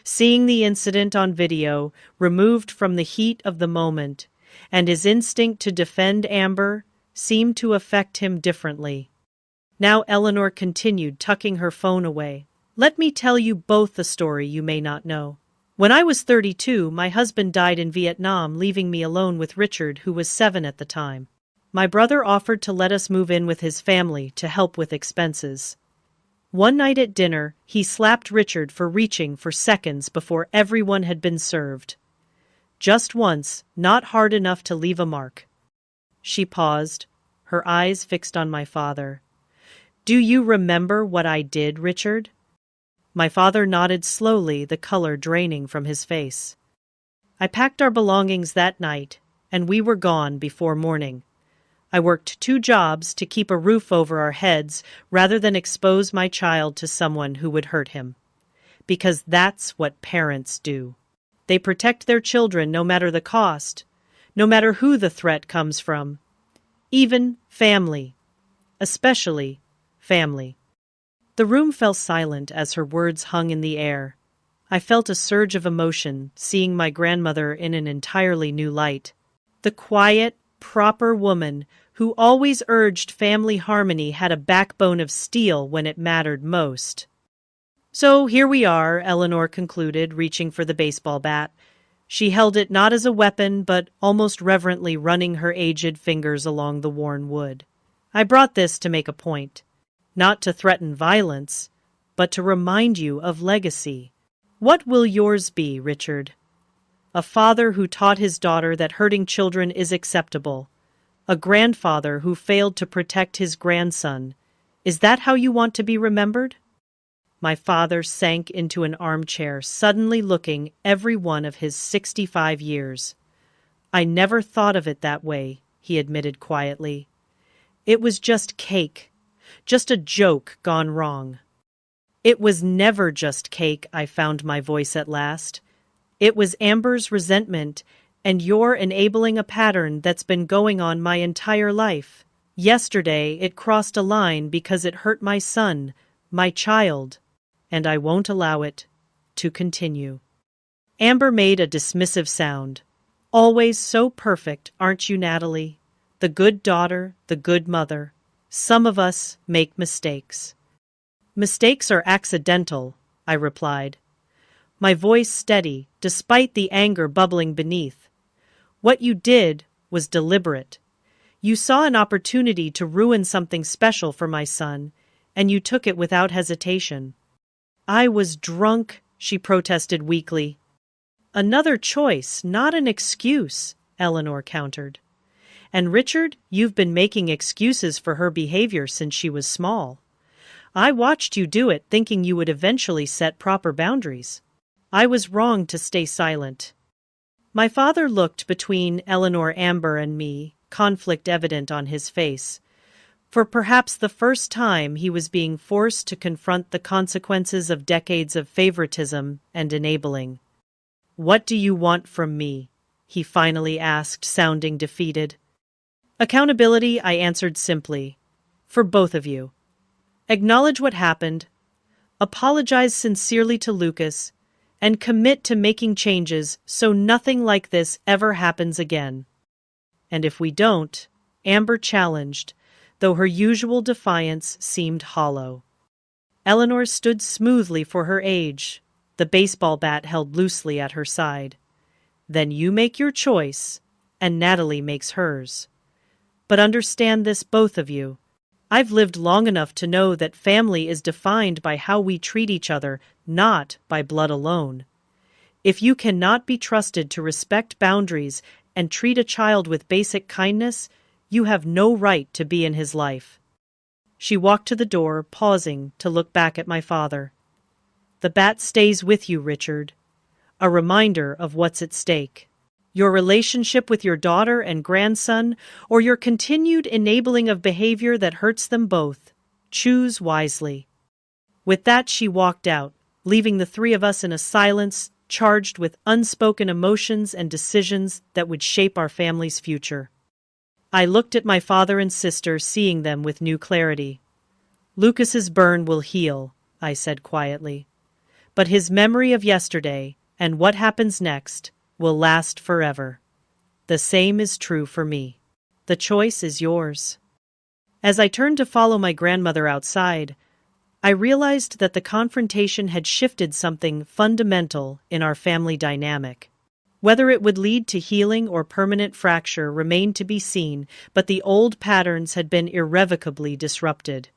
Seeing the incident on video, removed from the heat of the moment, and his instinct to defend Amber, seemed to affect him differently. Now Eleanor continued, tucking her phone away. "Let me tell you both a story you may not know. When I was 32, my husband died in Vietnam, leaving me alone with Richard, who was 7 at the time. My brother offered to let us move in with his family to help with expenses. One night at dinner, he slapped Richard for reaching for seconds before everyone had been served. Just once, not hard enough to leave a mark." She paused, her eyes fixed on my father. "Do you remember what I did, Richard?" My father nodded slowly, the color draining from his face. "I packed our belongings that night, and we were gone before morning. I worked 2 jobs to keep a roof over our heads rather than expose my child to someone who would hurt him. Because that's what parents do. They protect their children no matter the cost, no matter who the threat comes from. Even family. Especially family." The room fell silent as her words hung in the air. I felt a surge of emotion, seeing my grandmother in an entirely new light. The quiet, proper woman who always urged family harmony had a backbone of steel when it mattered most. "So here we are," Eleanor concluded, reaching for the baseball bat. She held it not as a weapon, but almost reverently running her aged fingers along the worn wood. "I brought this to make a point. Not to threaten violence, but to remind you of legacy. What will yours be, Richard? A father who taught his daughter that hurting children is acceptable. A grandfather who failed to protect his grandson. Is that how you want to be remembered?" My father sank into an armchair, suddenly looking every one of his 65 years. "I never thought of it that way," he admitted quietly. "It was just cake. Just a joke gone wrong." "It was never just cake," I found my voice at last. "It was Amber's resentment, and you're enabling a pattern that's been going on my entire life. Yesterday it crossed a line because it hurt my son, my child, and I won't allow it to continue." Amber made a dismissive sound. "Always so perfect, aren't you, Natalie? The good daughter, the good mother. Some of us make mistakes." "Mistakes are accidental," I replied, my voice steady, despite the anger bubbling beneath. "What you did was deliberate. You saw an opportunity to ruin something special for my son, and you took it without hesitation." "I was drunk," she protested weakly. "Another choice, not an excuse," Eleanor countered. "And Richard, you've been making excuses for her behavior since she was small. I watched you do it, thinking you would eventually set proper boundaries. I was wrong to stay silent." My father looked between Eleanor, Amber, and me, conflict evident on his face. For perhaps the first time, he was being forced to confront the consequences of decades of favoritism and enabling. "What do you want from me?" he finally asked, sounding defeated. "Accountability," I answered simply. "For both of you. Acknowledge what happened, apologize sincerely to Lucas, and commit to making changes so nothing like this ever happens again." "And if we don't," Amber challenged, though her usual defiance seemed hollow. Eleanor stood smoothly for her age, the baseball bat held loosely at her side. "Then you make your choice, and Natalie makes hers. But understand this, both of you. I've lived long enough to know that family is defined by how we treat each other, not by blood alone. If you cannot be trusted to respect boundaries and treat a child with basic kindness, you have no right to be in his life." She walked to the door, pausing to look back at my father. "The bat stays with you, Richard. A reminder of what's at stake. Your relationship with your daughter and grandson, or your continued enabling of behavior that hurts them both. Choose wisely." With that, she walked out, leaving the three of us in a silence charged with unspoken emotions and decisions that would shape our family's future. I looked at my father and sister, seeing them with new clarity. "Lucas's burn will heal," I said quietly. "But his memory of yesterday, and what happens next, will last forever. The same is true for me. The choice is yours." As I turned to follow my grandmother outside, I realized that the confrontation had shifted something fundamental in our family dynamic. Whether it would lead to healing or permanent fracture remained to be seen, but the old patterns had been irrevocably disrupted.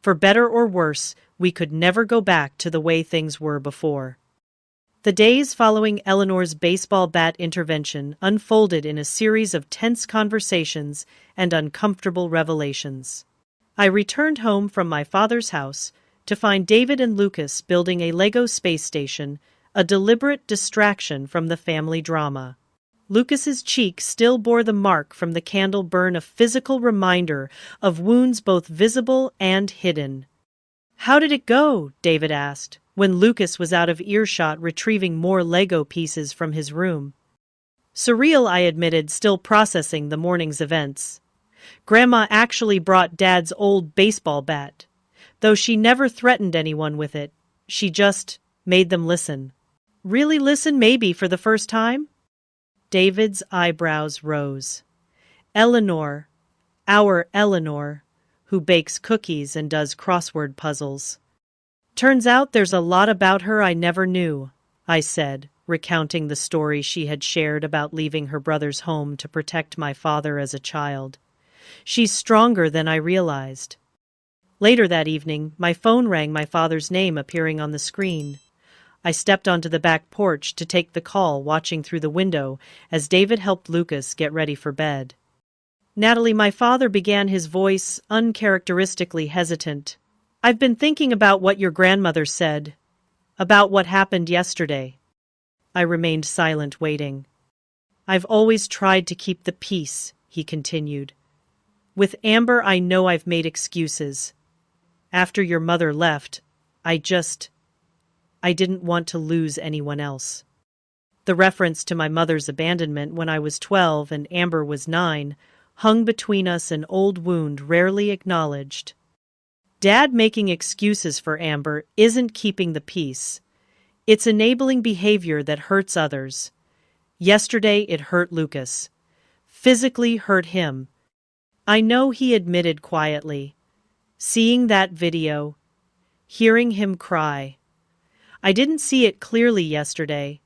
For better or worse, we could never go back to the way things were before. The days following Eleanor's baseball bat intervention unfolded in a series of tense conversations and uncomfortable revelations. I returned home from my father's house to find David and Lucas building a Lego space station, a deliberate distraction from the family drama. Lucas's cheek still bore the mark from the candle burn, a physical reminder of wounds both visible and hidden. "How did it go?" David asked, when Lucas was out of earshot retrieving more Lego pieces from his room. "Surreal," I admitted, still processing the morning's events. "Grandma actually brought Dad's old baseball bat. Though she never threatened anyone with it, she just made them listen." Really listen maybe for the first time? David's eyebrows rose. Eleanor, our Eleanor, who bakes cookies and does crossword puzzles. Turns out there's a lot about her I never knew, I said, recounting the story she had shared about leaving her brother's home to protect my father as a child. She's stronger than I realized. Later that evening, my phone rang, my father's name appearing on the screen. I stepped onto the back porch to take the call, watching through the window as David helped Lucas get ready for bed. Natalie, my father began, his voice uncharacteristically hesitant. I've been thinking about what your grandmother said, about what happened yesterday. I remained silent, waiting. I've always tried to keep the peace, he continued. With Amber, I know I've made excuses. After your mother left, I didn't want to lose anyone else. The reference to my mother's abandonment when I was 12 and Amber was 9 hung between us, an old wound rarely acknowledged. Dad making excuses for Amber isn't keeping the peace. It's enabling behavior that hurts others. Yesterday it hurt Lucas. Physically hurt him. I know, he admitted quietly. Seeing that video, hearing him cry. I didn't see it clearly yesterday.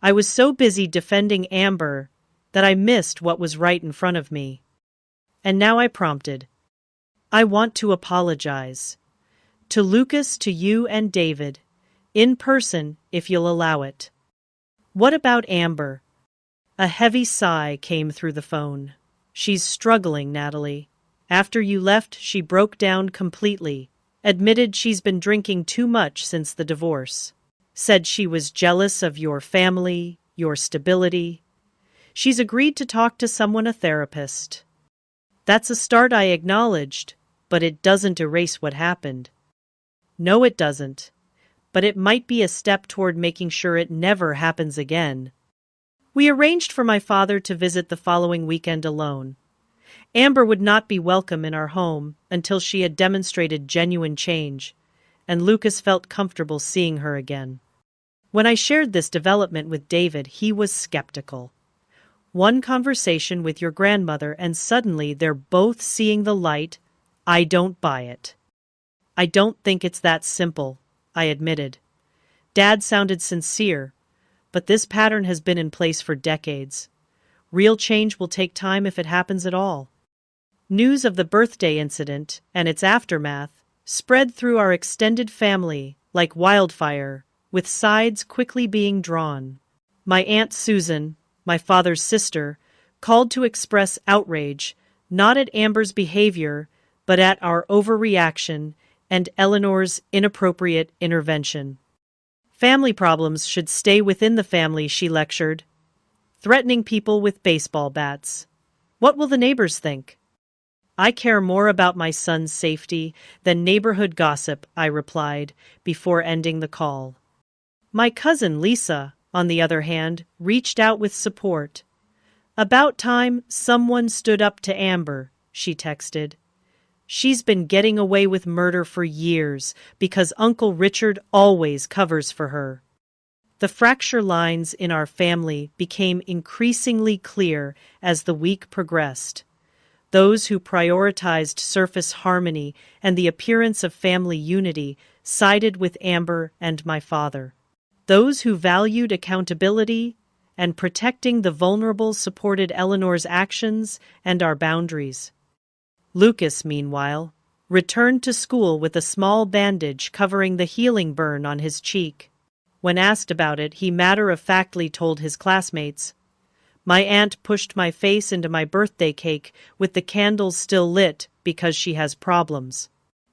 I was so busy defending Amber that I missed what was right in front of me. And now I prompted. I want to apologize. To Lucas, to you and David. In person, if you'll allow it. What about Amber? A heavy sigh came through the phone. She's struggling, Natalie. After you left, she broke down completely. Admitted she's been drinking too much since the divorce. Said she was jealous of your family, your stability. She's agreed to talk to someone, a therapist. That's a start, I acknowledged, but it doesn't erase what happened. No, it doesn't. But it might be a step toward making sure it never happens again. We arranged for my father to visit the following weekend alone. Amber would not be welcome in our home until she had demonstrated genuine change, and Lucas felt comfortable seeing her again. When I shared this development with David, he was skeptical. One conversation with your grandmother and suddenly they're both seeing the light. I don't buy it. I don't think it's that simple, I admitted. Dad sounded sincere, but this pattern has been in place for decades. Real change will take time if it happens at all. News of the birthday incident and its aftermath spread through our extended family like wildfire, with sides quickly being drawn. My Aunt Susan, my father's sister, called to express outrage, not at Amber's behavior, but at our overreaction and Eleanor's inappropriate intervention. Family problems should stay within the family, she lectured, threatening people with baseball bats. What will the neighbors think? I care more about my son's safety than neighborhood gossip, I replied, before ending the call. My cousin Lisa, on the other hand, reached out with support. About time someone stood up to Amber, she texted. She's been getting away with murder for years because Uncle Richard always covers for her. The fracture lines in our family became increasingly clear as the week progressed. Those who prioritized surface harmony and the appearance of family unity sided with Amber and my father. Those who valued accountability and protecting the vulnerable supported Eleanor's actions and our boundaries. Lucas, meanwhile, returned to school with a small bandage covering the healing burn on his cheek. When asked about it, he matter-of-factly told his classmates, "My aunt pushed my face into my birthday cake with the candles still lit because she has problems."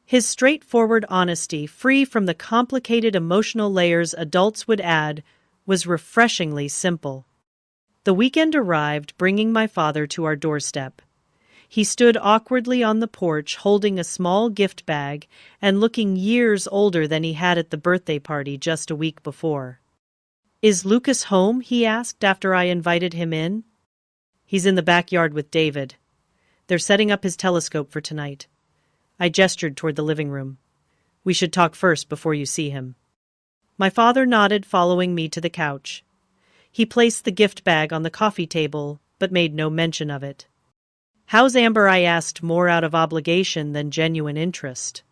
His straightforward honesty, free from the complicated emotional layers adults would add, was refreshingly simple. The weekend arrived, bringing my father to our doorstep. He stood awkwardly on the porch, holding a small gift bag and looking years older than he had at the birthday party just a week before. "Is Lucas home?" he asked after I invited him in. "He's in the backyard with David. They're setting up his telescope for tonight." I gestured toward the living room. "We should talk first before you see him." My father nodded, following me to the couch. He placed the gift bag on the coffee table, but made no mention of it. "How's Amber?" I asked, more out of obligation than genuine interest.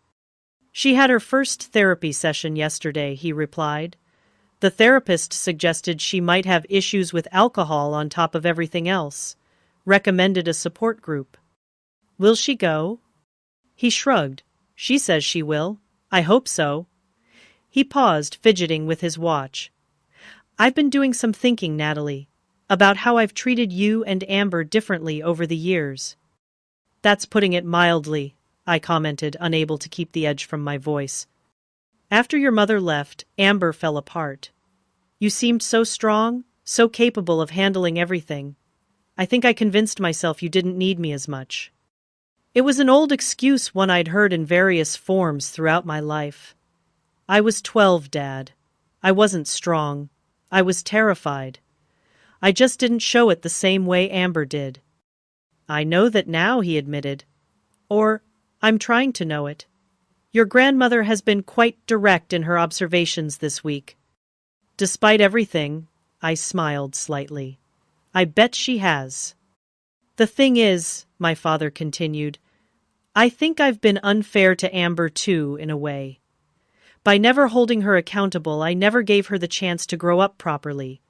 "She had her first therapy session yesterday," he replied. "The therapist suggested she might have issues with alcohol on top of everything else. Recommended a support group." "Will she go?" He shrugged. "She says she will. I hope so." He paused, fidgeting with his watch. "I've been doing some thinking, Natalie, about how I've treated you and Amber differently over the years." "That's putting it mildly," I commented, unable to keep the edge from my voice. "After your mother left, Amber fell apart. You seemed so strong, so capable of handling everything. I think I convinced myself you didn't need me as much." It was an old excuse, one I'd heard in various forms throughout my life. "I was 12, Dad. I wasn't strong. I was terrified. I just didn't show it the same way Amber did." "I know that now," he admitted. "Or, I'm trying to know it. Your grandmother has been quite direct in her observations this week." "Despite everything," I smiled slightly. "I bet she has." "The thing is," my father continued, "I think I've been unfair to Amber too, in a way. By never holding her accountable, I never gave her the chance to grow up properly,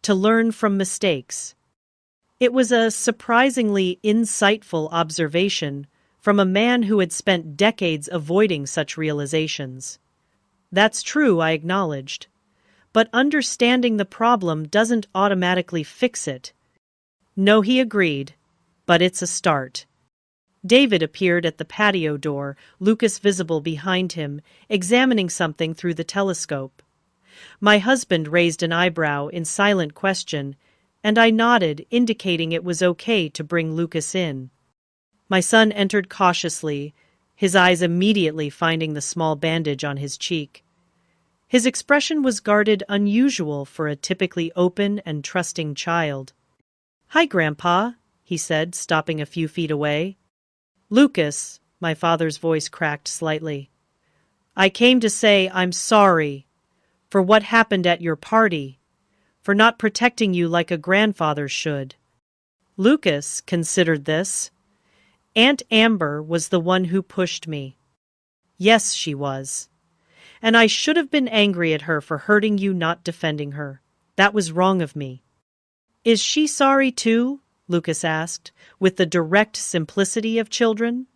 to learn from mistakes." It was a surprisingly insightful observation from a man who had spent decades avoiding such realizations. "That's true," I acknowledged. "But understanding the problem doesn't automatically fix it." "No," he agreed, "but it's a start." David appeared at the patio door, Lucas visible behind him, examining something through the telescope. My husband raised an eyebrow in silent question, and I nodded, indicating it was okay to bring Lucas in. My son entered cautiously, his eyes immediately finding the small bandage on his cheek. His expression was guarded, unusual for a typically open and trusting child. "Hi, Grandpa," he said, stopping a few feet away. "Lucas," my father's voice cracked slightly, "I came to say I'm sorry for what happened at your party, for not protecting you like a grandfather should." Lucas considered this. "Aunt Amber was the one who pushed me." "Yes, she was. And I should have been angry at her for hurting you, not defending her. That was wrong of me." "Is she sorry too?" Lucas asked, with the direct simplicity of children.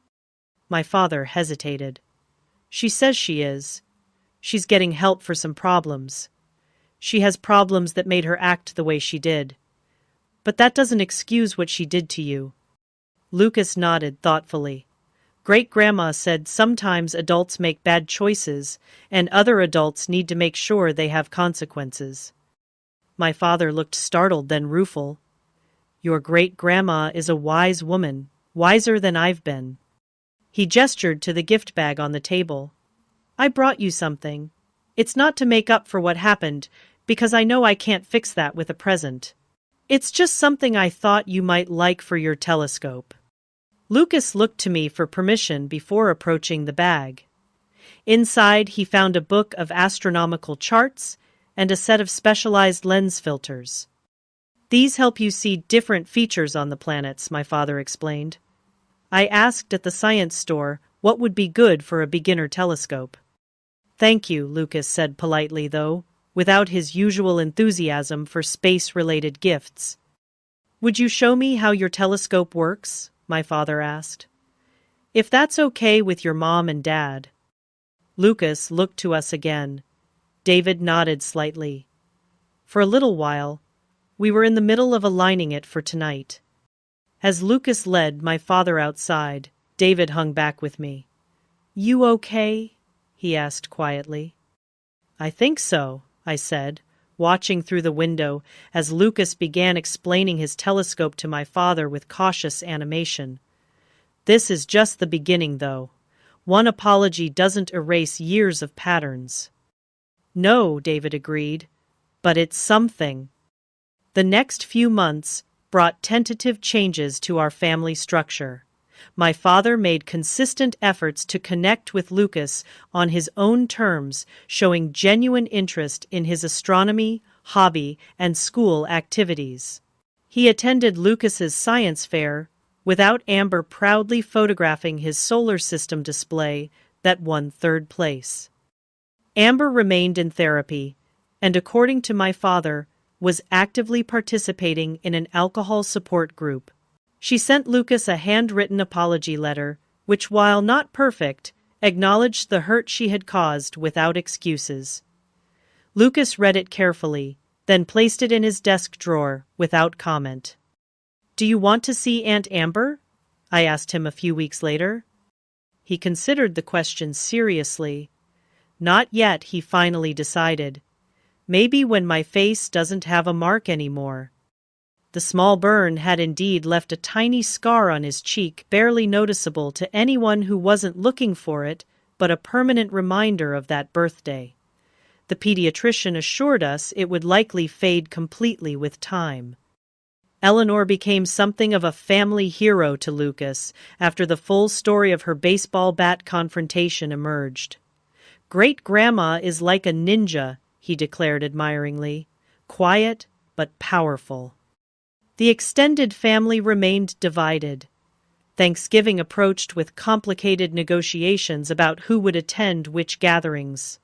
My father hesitated. "She says she is. She's getting help for some problems. She has problems that made her act the way she did. But that doesn't excuse what she did to you." Lucas nodded thoughtfully. "Great-grandma said sometimes adults make bad choices, and other adults need to make sure they have consequences." My father looked startled, then rueful. "Your great-grandma is a wise woman, wiser than I've been." He gestured to the gift bag on the table. "I brought you something. It's not to make up for what happened, because I know I can't fix that with a present. It's just something I thought you might like for your telescope." Lucas looked to me for permission before approaching the bag. Inside, he found a book of astronomical charts and a set of specialized lens filters. "These help you see different features on the planets," my father explained. I asked at the science store what would be good for a beginner telescope. "Thank you," Lucas said politely, though, without his usual enthusiasm for space-related gifts. "Would you show me how your telescope works?" my father asked. "If that's okay with your mom and dad." Lucas looked to us again. David nodded slightly. For a little while, we were in the middle of aligning it for tonight. As Lucas led my father outside, David hung back with me. "You okay?" he asked quietly. "I think so," I said, watching through the window as Lucas began explaining his telescope to my father with cautious animation. "This is just the beginning, though. One apology doesn't erase years of patterns." "No," David agreed, "but it's something." The next few months brought tentative changes to our family structure. my father made consistent efforts to connect with Lucas on his own terms, showing genuine interest in his astronomy, hobby, and school activities. He attended Lucas's science fair, without Amber proudly photographing his solar system display that won third place. Amber remained in therapy, and according to my father, was actively participating in an alcohol support group. She sent Lucas a handwritten apology letter, which, while not perfect, acknowledged the hurt she had caused without excuses. Lucas read it carefully, then placed it in his desk drawer without comment. "Do you want to see Aunt Amber?" I asked him a few weeks later. He considered the question seriously. Not yet, he finally decided. Maybe when my face doesn't have a mark anymore. The small burn had indeed left a tiny scar on his cheek, barely noticeable to anyone who wasn't looking for it, but a permanent reminder of that birthday. The pediatrician assured us it would likely fade completely with time. Eleanor became something of a family hero to Lucas after the full story of her baseball bat confrontation emerged. "Great-grandma is like a ninja," he declared admiringly. "Quiet, but powerful." The extended family remained divided. Thanksgiving approached with complicated negotiations about who would attend which gatherings.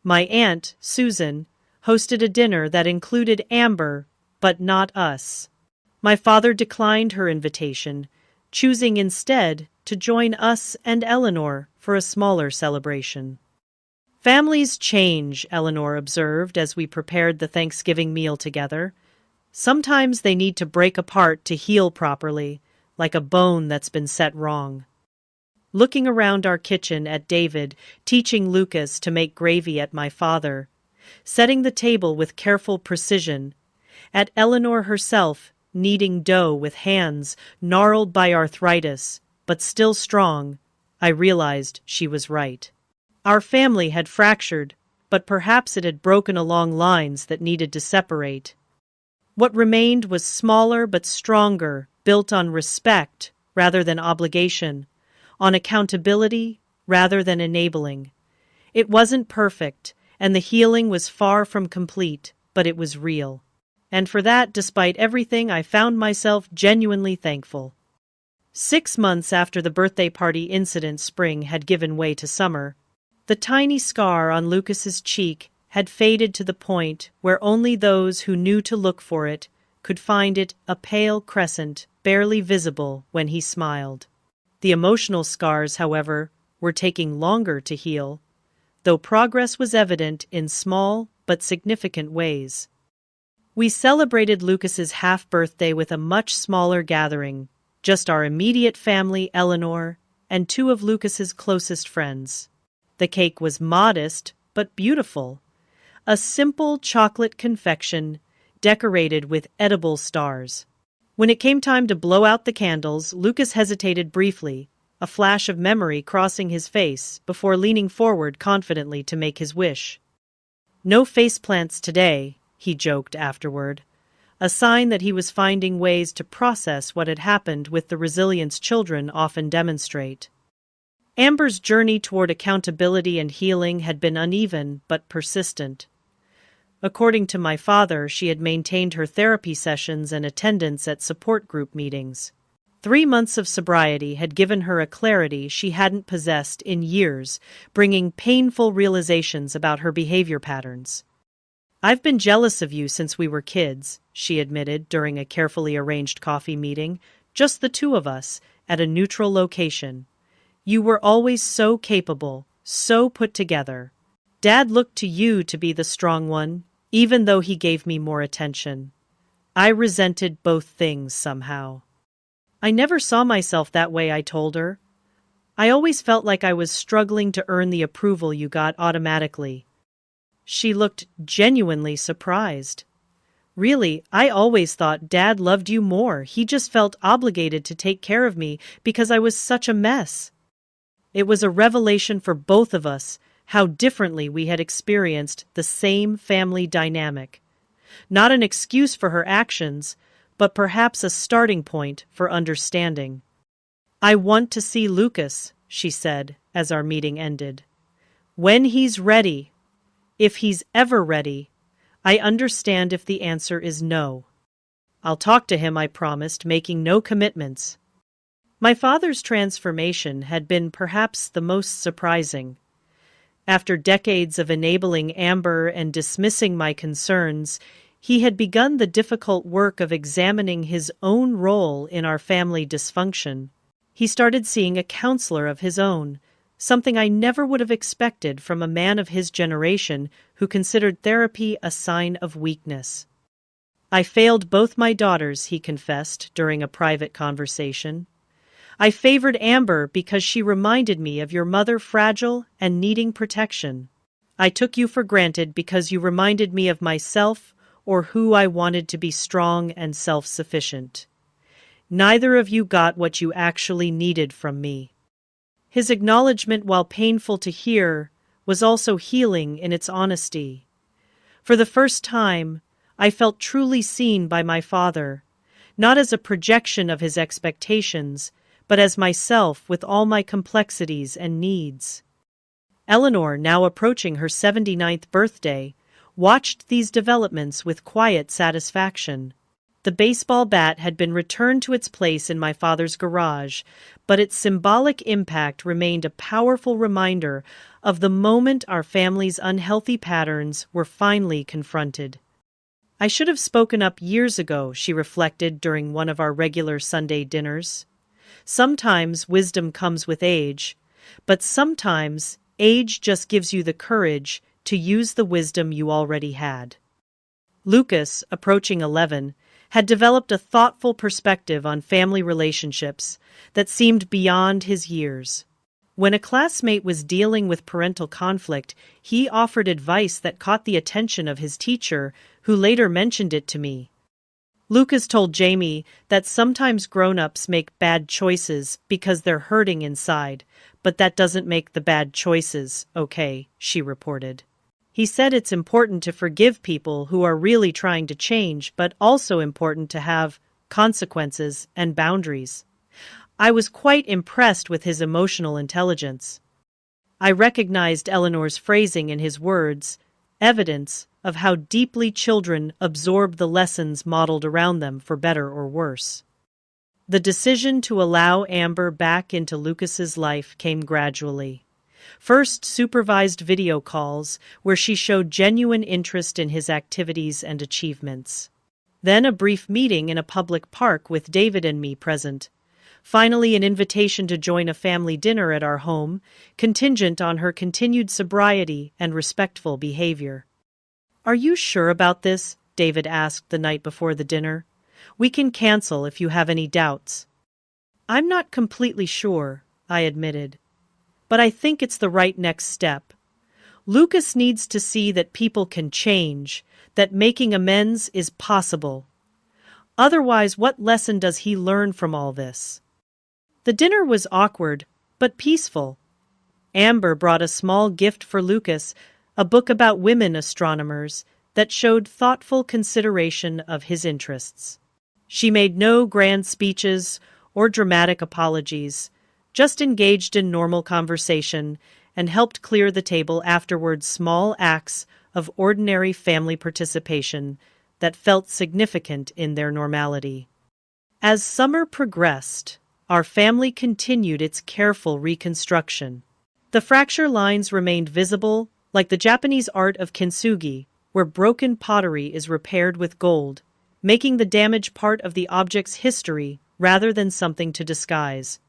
My aunt, Susan, hosted a dinner that included Amber, but not us. My father declined her invitation, choosing instead to join us and Eleanor for a smaller celebration. "Families change," Eleanor observed as we prepared the Thanksgiving meal together. "Sometimes they need to break apart to heal properly, like a bone that's been set wrong." Looking around our kitchen at David, teaching Lucas to make gravy at my father, setting the table with careful precision, at Eleanor herself, kneading dough with hands gnarled by arthritis, but still strong, I realized she was right. Our family had fractured, but perhaps it had broken along lines that needed to separate. What remained was smaller but stronger, built on respect rather than obligation, on accountability rather than enabling. It wasn't perfect, and the healing was far from complete, but it was real. And for that, despite everything, I found myself genuinely thankful. 6 months after the birthday party incident, spring had given way to summer. The tiny scar on Lucas's cheek had faded to the point where only those who knew to look for it could find it, a pale crescent, barely visible when he smiled. The emotional scars, however, were taking longer to heal, though progress was evident in small but significant ways. We celebrated Lucas's half-birthday with a much smaller gathering, just our immediate family, Eleanor, and 2 of Lucas's closest friends. The cake was modest but beautiful, a simple chocolate confection decorated with edible stars. When it came time to blow out the candles, Lucas hesitated briefly, a flash of memory crossing his face before leaning forward confidently to make his wish. "No faceplants today," he joked afterward, a sign that he was finding ways to process what had happened with the resilience children often demonstrate. Amber's journey toward accountability and healing had been uneven but persistent. According to my father, she had maintained her therapy sessions and attendance at support group meetings. 3 months of sobriety had given her a clarity she hadn't possessed in years, bringing painful realizations about her behavior patterns. "I've been jealous of you since we were kids," she admitted during a carefully arranged coffee meeting, just the 2 of us, at a neutral location. "You were always so capable, so put together. Dad looked to you to be the strong one, even though he gave me more attention. I resented both things somehow." "I never saw myself that way," I told her. "I always felt like I was struggling to earn the approval you got automatically." She looked genuinely surprised. "Really, I always thought Dad loved you more. He just felt obligated to take care of me because I was such a mess." It was a revelation for both of us how differently we had experienced the same family dynamic. Not an excuse for her actions, but perhaps a starting point for understanding. "I want to see Lucas," she said as our meeting ended. "When he's ready, if he's ever ready. I understand if the answer is no. I'll talk to him," I promised, making no commitments. My father's transformation had been perhaps the most surprising. After decades of enabling Amber and dismissing my concerns, he had begun the difficult work of examining his own role in our family dysfunction. He started seeing a counselor of his own, something I never would have expected from a man of his generation who considered therapy a sign of weakness. "I failed both my daughters," he confessed during a private conversation. "I favored Amber because she reminded me of your mother, fragile and needing protection. I took you for granted because you reminded me of myself or who I wanted to be, strong and self-sufficient. Neither of you got what you actually needed from me." His acknowledgement, while painful to hear, was also healing in its honesty. For the first time, I felt truly seen by my father, not as a projection of his expectations, but as myself with all my complexities and needs. Eleanor, now approaching her 79th birthday, watched these developments with quiet satisfaction. The baseball bat had been returned to its place in my father's garage, but its symbolic impact remained a powerful reminder of the moment our family's unhealthy patterns were finally confronted. "I should have spoken up years ago," she reflected during one of our regular Sunday dinners. "Sometimes wisdom comes with age, but sometimes age just gives you the courage to use the wisdom you already had." Lucas, approaching 11, had developed a thoughtful perspective on family relationships that seemed beyond his years. When a classmate was dealing with parental conflict, he offered advice that caught the attention of his teacher, who later mentioned it to me. Lucas told Jamie that sometimes grown-ups make bad choices because they're hurting inside, but that doesn't make the bad choices okay, she reported. He said it's important to forgive people who are really trying to change, but also important to have consequences and boundaries. I was quite impressed with his emotional intelligence. I recognized Eleanor's phrasing in his words, evidence of how deeply children absorb the lessons modeled around them, for better or worse. The decision to allow Amber back into Lucas's life came gradually. First, supervised video calls, where she showed genuine interest in his activities and achievements. Then a brief meeting in a public park with David and me present. Finally, an invitation to join a family dinner at our home, contingent on her continued sobriety and respectful behavior. "Are you sure about this?" David asked the night before the dinner. "We can cancel if you have any doubts." "I'm not completely sure," I admitted. "But I think it's the right next step. Lucas needs to see that people can change, that making amends is possible. Otherwise, what lesson does he learn from all this?" The dinner was awkward, but peaceful. Amber brought a small gift for Lucas, a book about women astronomers that showed thoughtful consideration of his interests. She made no grand speeches or dramatic apologies, just engaged in normal conversation and helped clear the table afterwards, small acts of ordinary family participation that felt significant in their normality. As summer progressed, our family continued its careful reconstruction. The fracture lines remained visible, like the Japanese art of kintsugi, where broken pottery is repaired with gold, making the damage part of the object's history rather than something to disguise.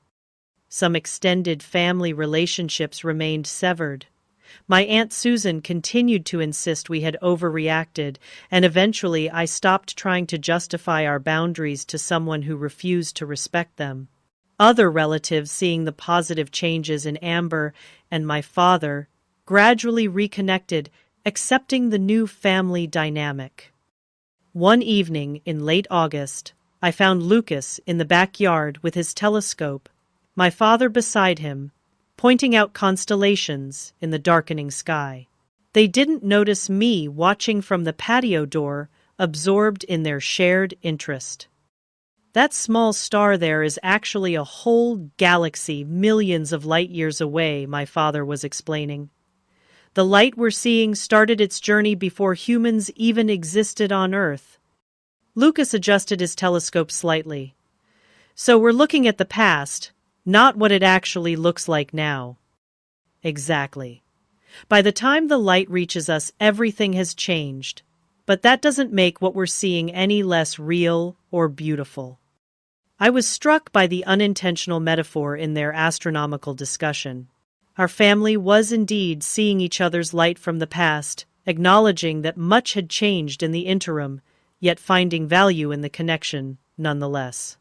Some extended family relationships remained severed. My Aunt Susan continued to insist we had overreacted, and eventually I stopped trying to justify our boundaries to someone who refused to respect them. Other relatives, seeing the positive changes in Amber and my father, gradually reconnected, accepting the new family dynamic. One evening in late August, I found Lucas in the backyard with his telescope, my father beside him, pointing out constellations in the darkening sky. They didn't notice me watching from the patio door, absorbed in their shared interest. That small star there is actually a whole galaxy millions of light years away, my father was explaining. The light we're seeing started its journey before humans even existed on Earth. Lucas adjusted his telescope slightly. So we're looking at the past, not what it actually looks like now. Exactly. By the time the light reaches us, everything has changed. But that doesn't make what we're seeing any less real or beautiful. I was struck by the unintentional metaphor in their astronomical discussion. Our family was indeed seeing each other's light from the past, acknowledging that much had changed in the interim, yet finding value in the connection nonetheless.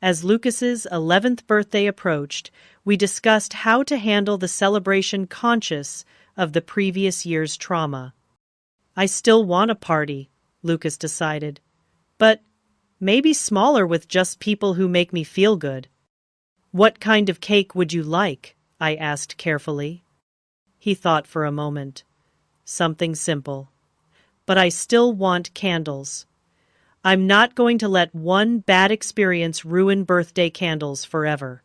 As Lucas's 11th birthday approached, we discussed how to handle the celebration conscious of the previous year's trauma. I still want a party, Lucas decided, but maybe smaller with just people who make me feel good. What kind of cake would you like? I asked carefully. He thought for a moment. Something simple. But I still want candles. I'm not going to let one bad experience ruin birthday candles forever.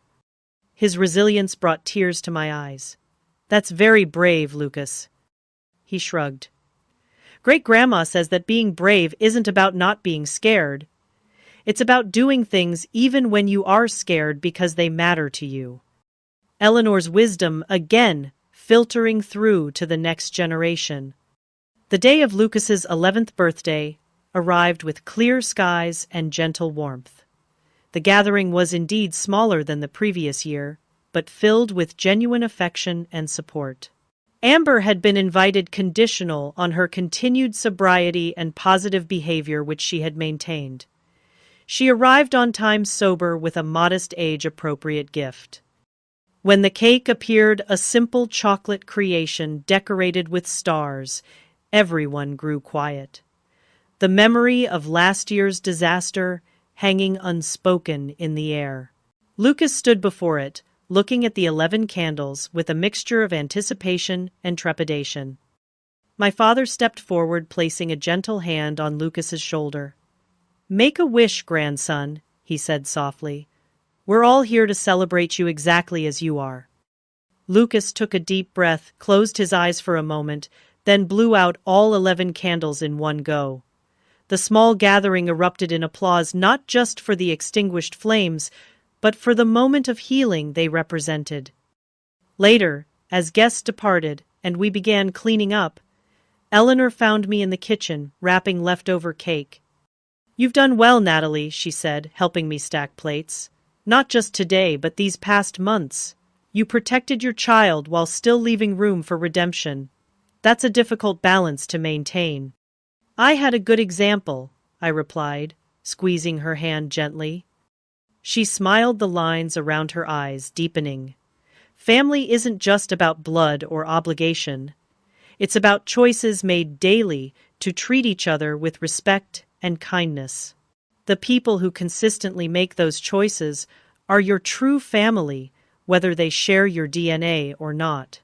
His resilience brought tears to my eyes. That's very brave, Lucas. He shrugged. Great-grandma says that being brave isn't about not being scared. It's about doing things even when you are scared because they matter to you. Eleanor's wisdom, again, filtering through to the next generation. The day of Lucas's 11th birthday arrived with clear skies and gentle warmth. The gathering was indeed smaller than the previous year, but filled with genuine affection and support. Amber had been invited conditional on her continued sobriety and positive behavior which she had maintained. She arrived on time sober with a modest age-appropriate gift. When the cake appeared, a simple chocolate creation decorated with stars, everyone grew quiet. The memory of last year's disaster hanging unspoken in the air. Lucas stood before it, looking at the 11 candles with a mixture of anticipation and trepidation. My father stepped forward, placing a gentle hand on Lucas's shoulder. "Make a wish, grandson," he said softly. "We're all here to celebrate you exactly as you are." Lucas took a deep breath, closed his eyes for a moment, then blew out all 11 candles in one go. The small gathering erupted in applause not just for the extinguished flames, but for the moment of healing they represented. Later, as guests departed and we began cleaning up, Eleanor found me in the kitchen, wrapping leftover cake. "You've done well, Natalie," she said, helping me stack plates. "Not just today, but these past months. You protected your child while still leaving room for redemption. That's a difficult balance to maintain." "I had a good example," I replied, squeezing her hand gently. She smiled, the lines around her eyes deepening. Family isn't just about blood or obligation. It's about choices made daily to treat each other with respect and kindness. The people who consistently make those choices are your true family, whether they share your DNA or not.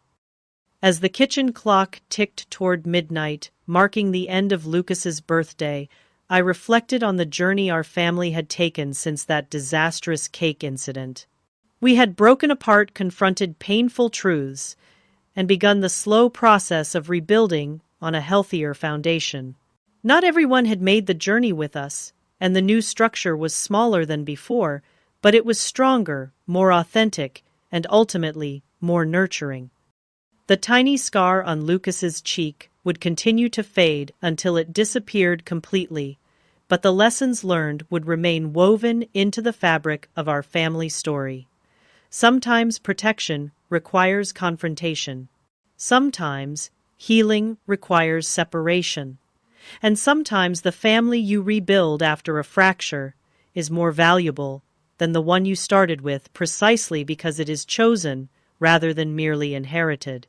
As the kitchen clock ticked toward midnight, marking the end of Lucas's birthday, I reflected on the journey our family had taken since that disastrous cake incident. We had broken apart, confronted painful truths, and begun the slow process of rebuilding on a healthier foundation. Not everyone had made the journey with us, and the new structure was smaller than before, but it was stronger, more authentic, and ultimately more nurturing. The tiny scar on Lucas's cheek would continue to fade until it disappeared completely, but the lessons learned would remain woven into the fabric of our family story. Sometimes protection requires confrontation. Sometimes healing requires separation. And sometimes the family you rebuild after a fracture is more valuable than the one you started with, precisely because it is chosen rather than merely inherited.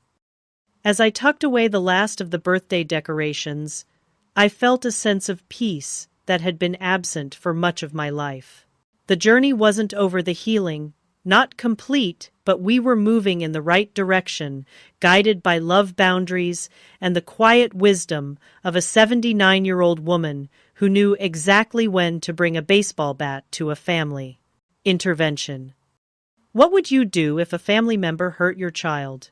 As I tucked away the last of the birthday decorations, I felt a sense of peace that had been absent for much of my life. The journey wasn't over, the healing Not complete, but we were moving in the right direction, guided by love boundaries and the quiet wisdom of a 79-year-old woman who knew exactly when to bring a baseball bat to a family. Intervention. What would you do if a family member hurt your child?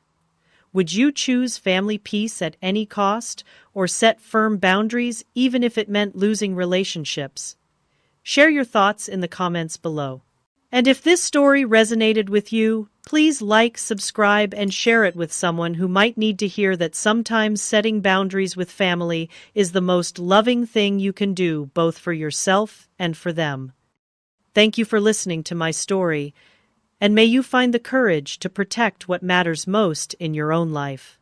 Would you choose family peace at any cost, or set firm boundaries even if it meant losing relationships? Share your thoughts in the comments below. And if this story resonated with you, please like, subscribe, and share it with someone who might need to hear that sometimes setting boundaries with family is the most loving thing you can do, both for yourself and for them. Thank you for listening to my story, and may you find the courage to protect what matters most in your own life.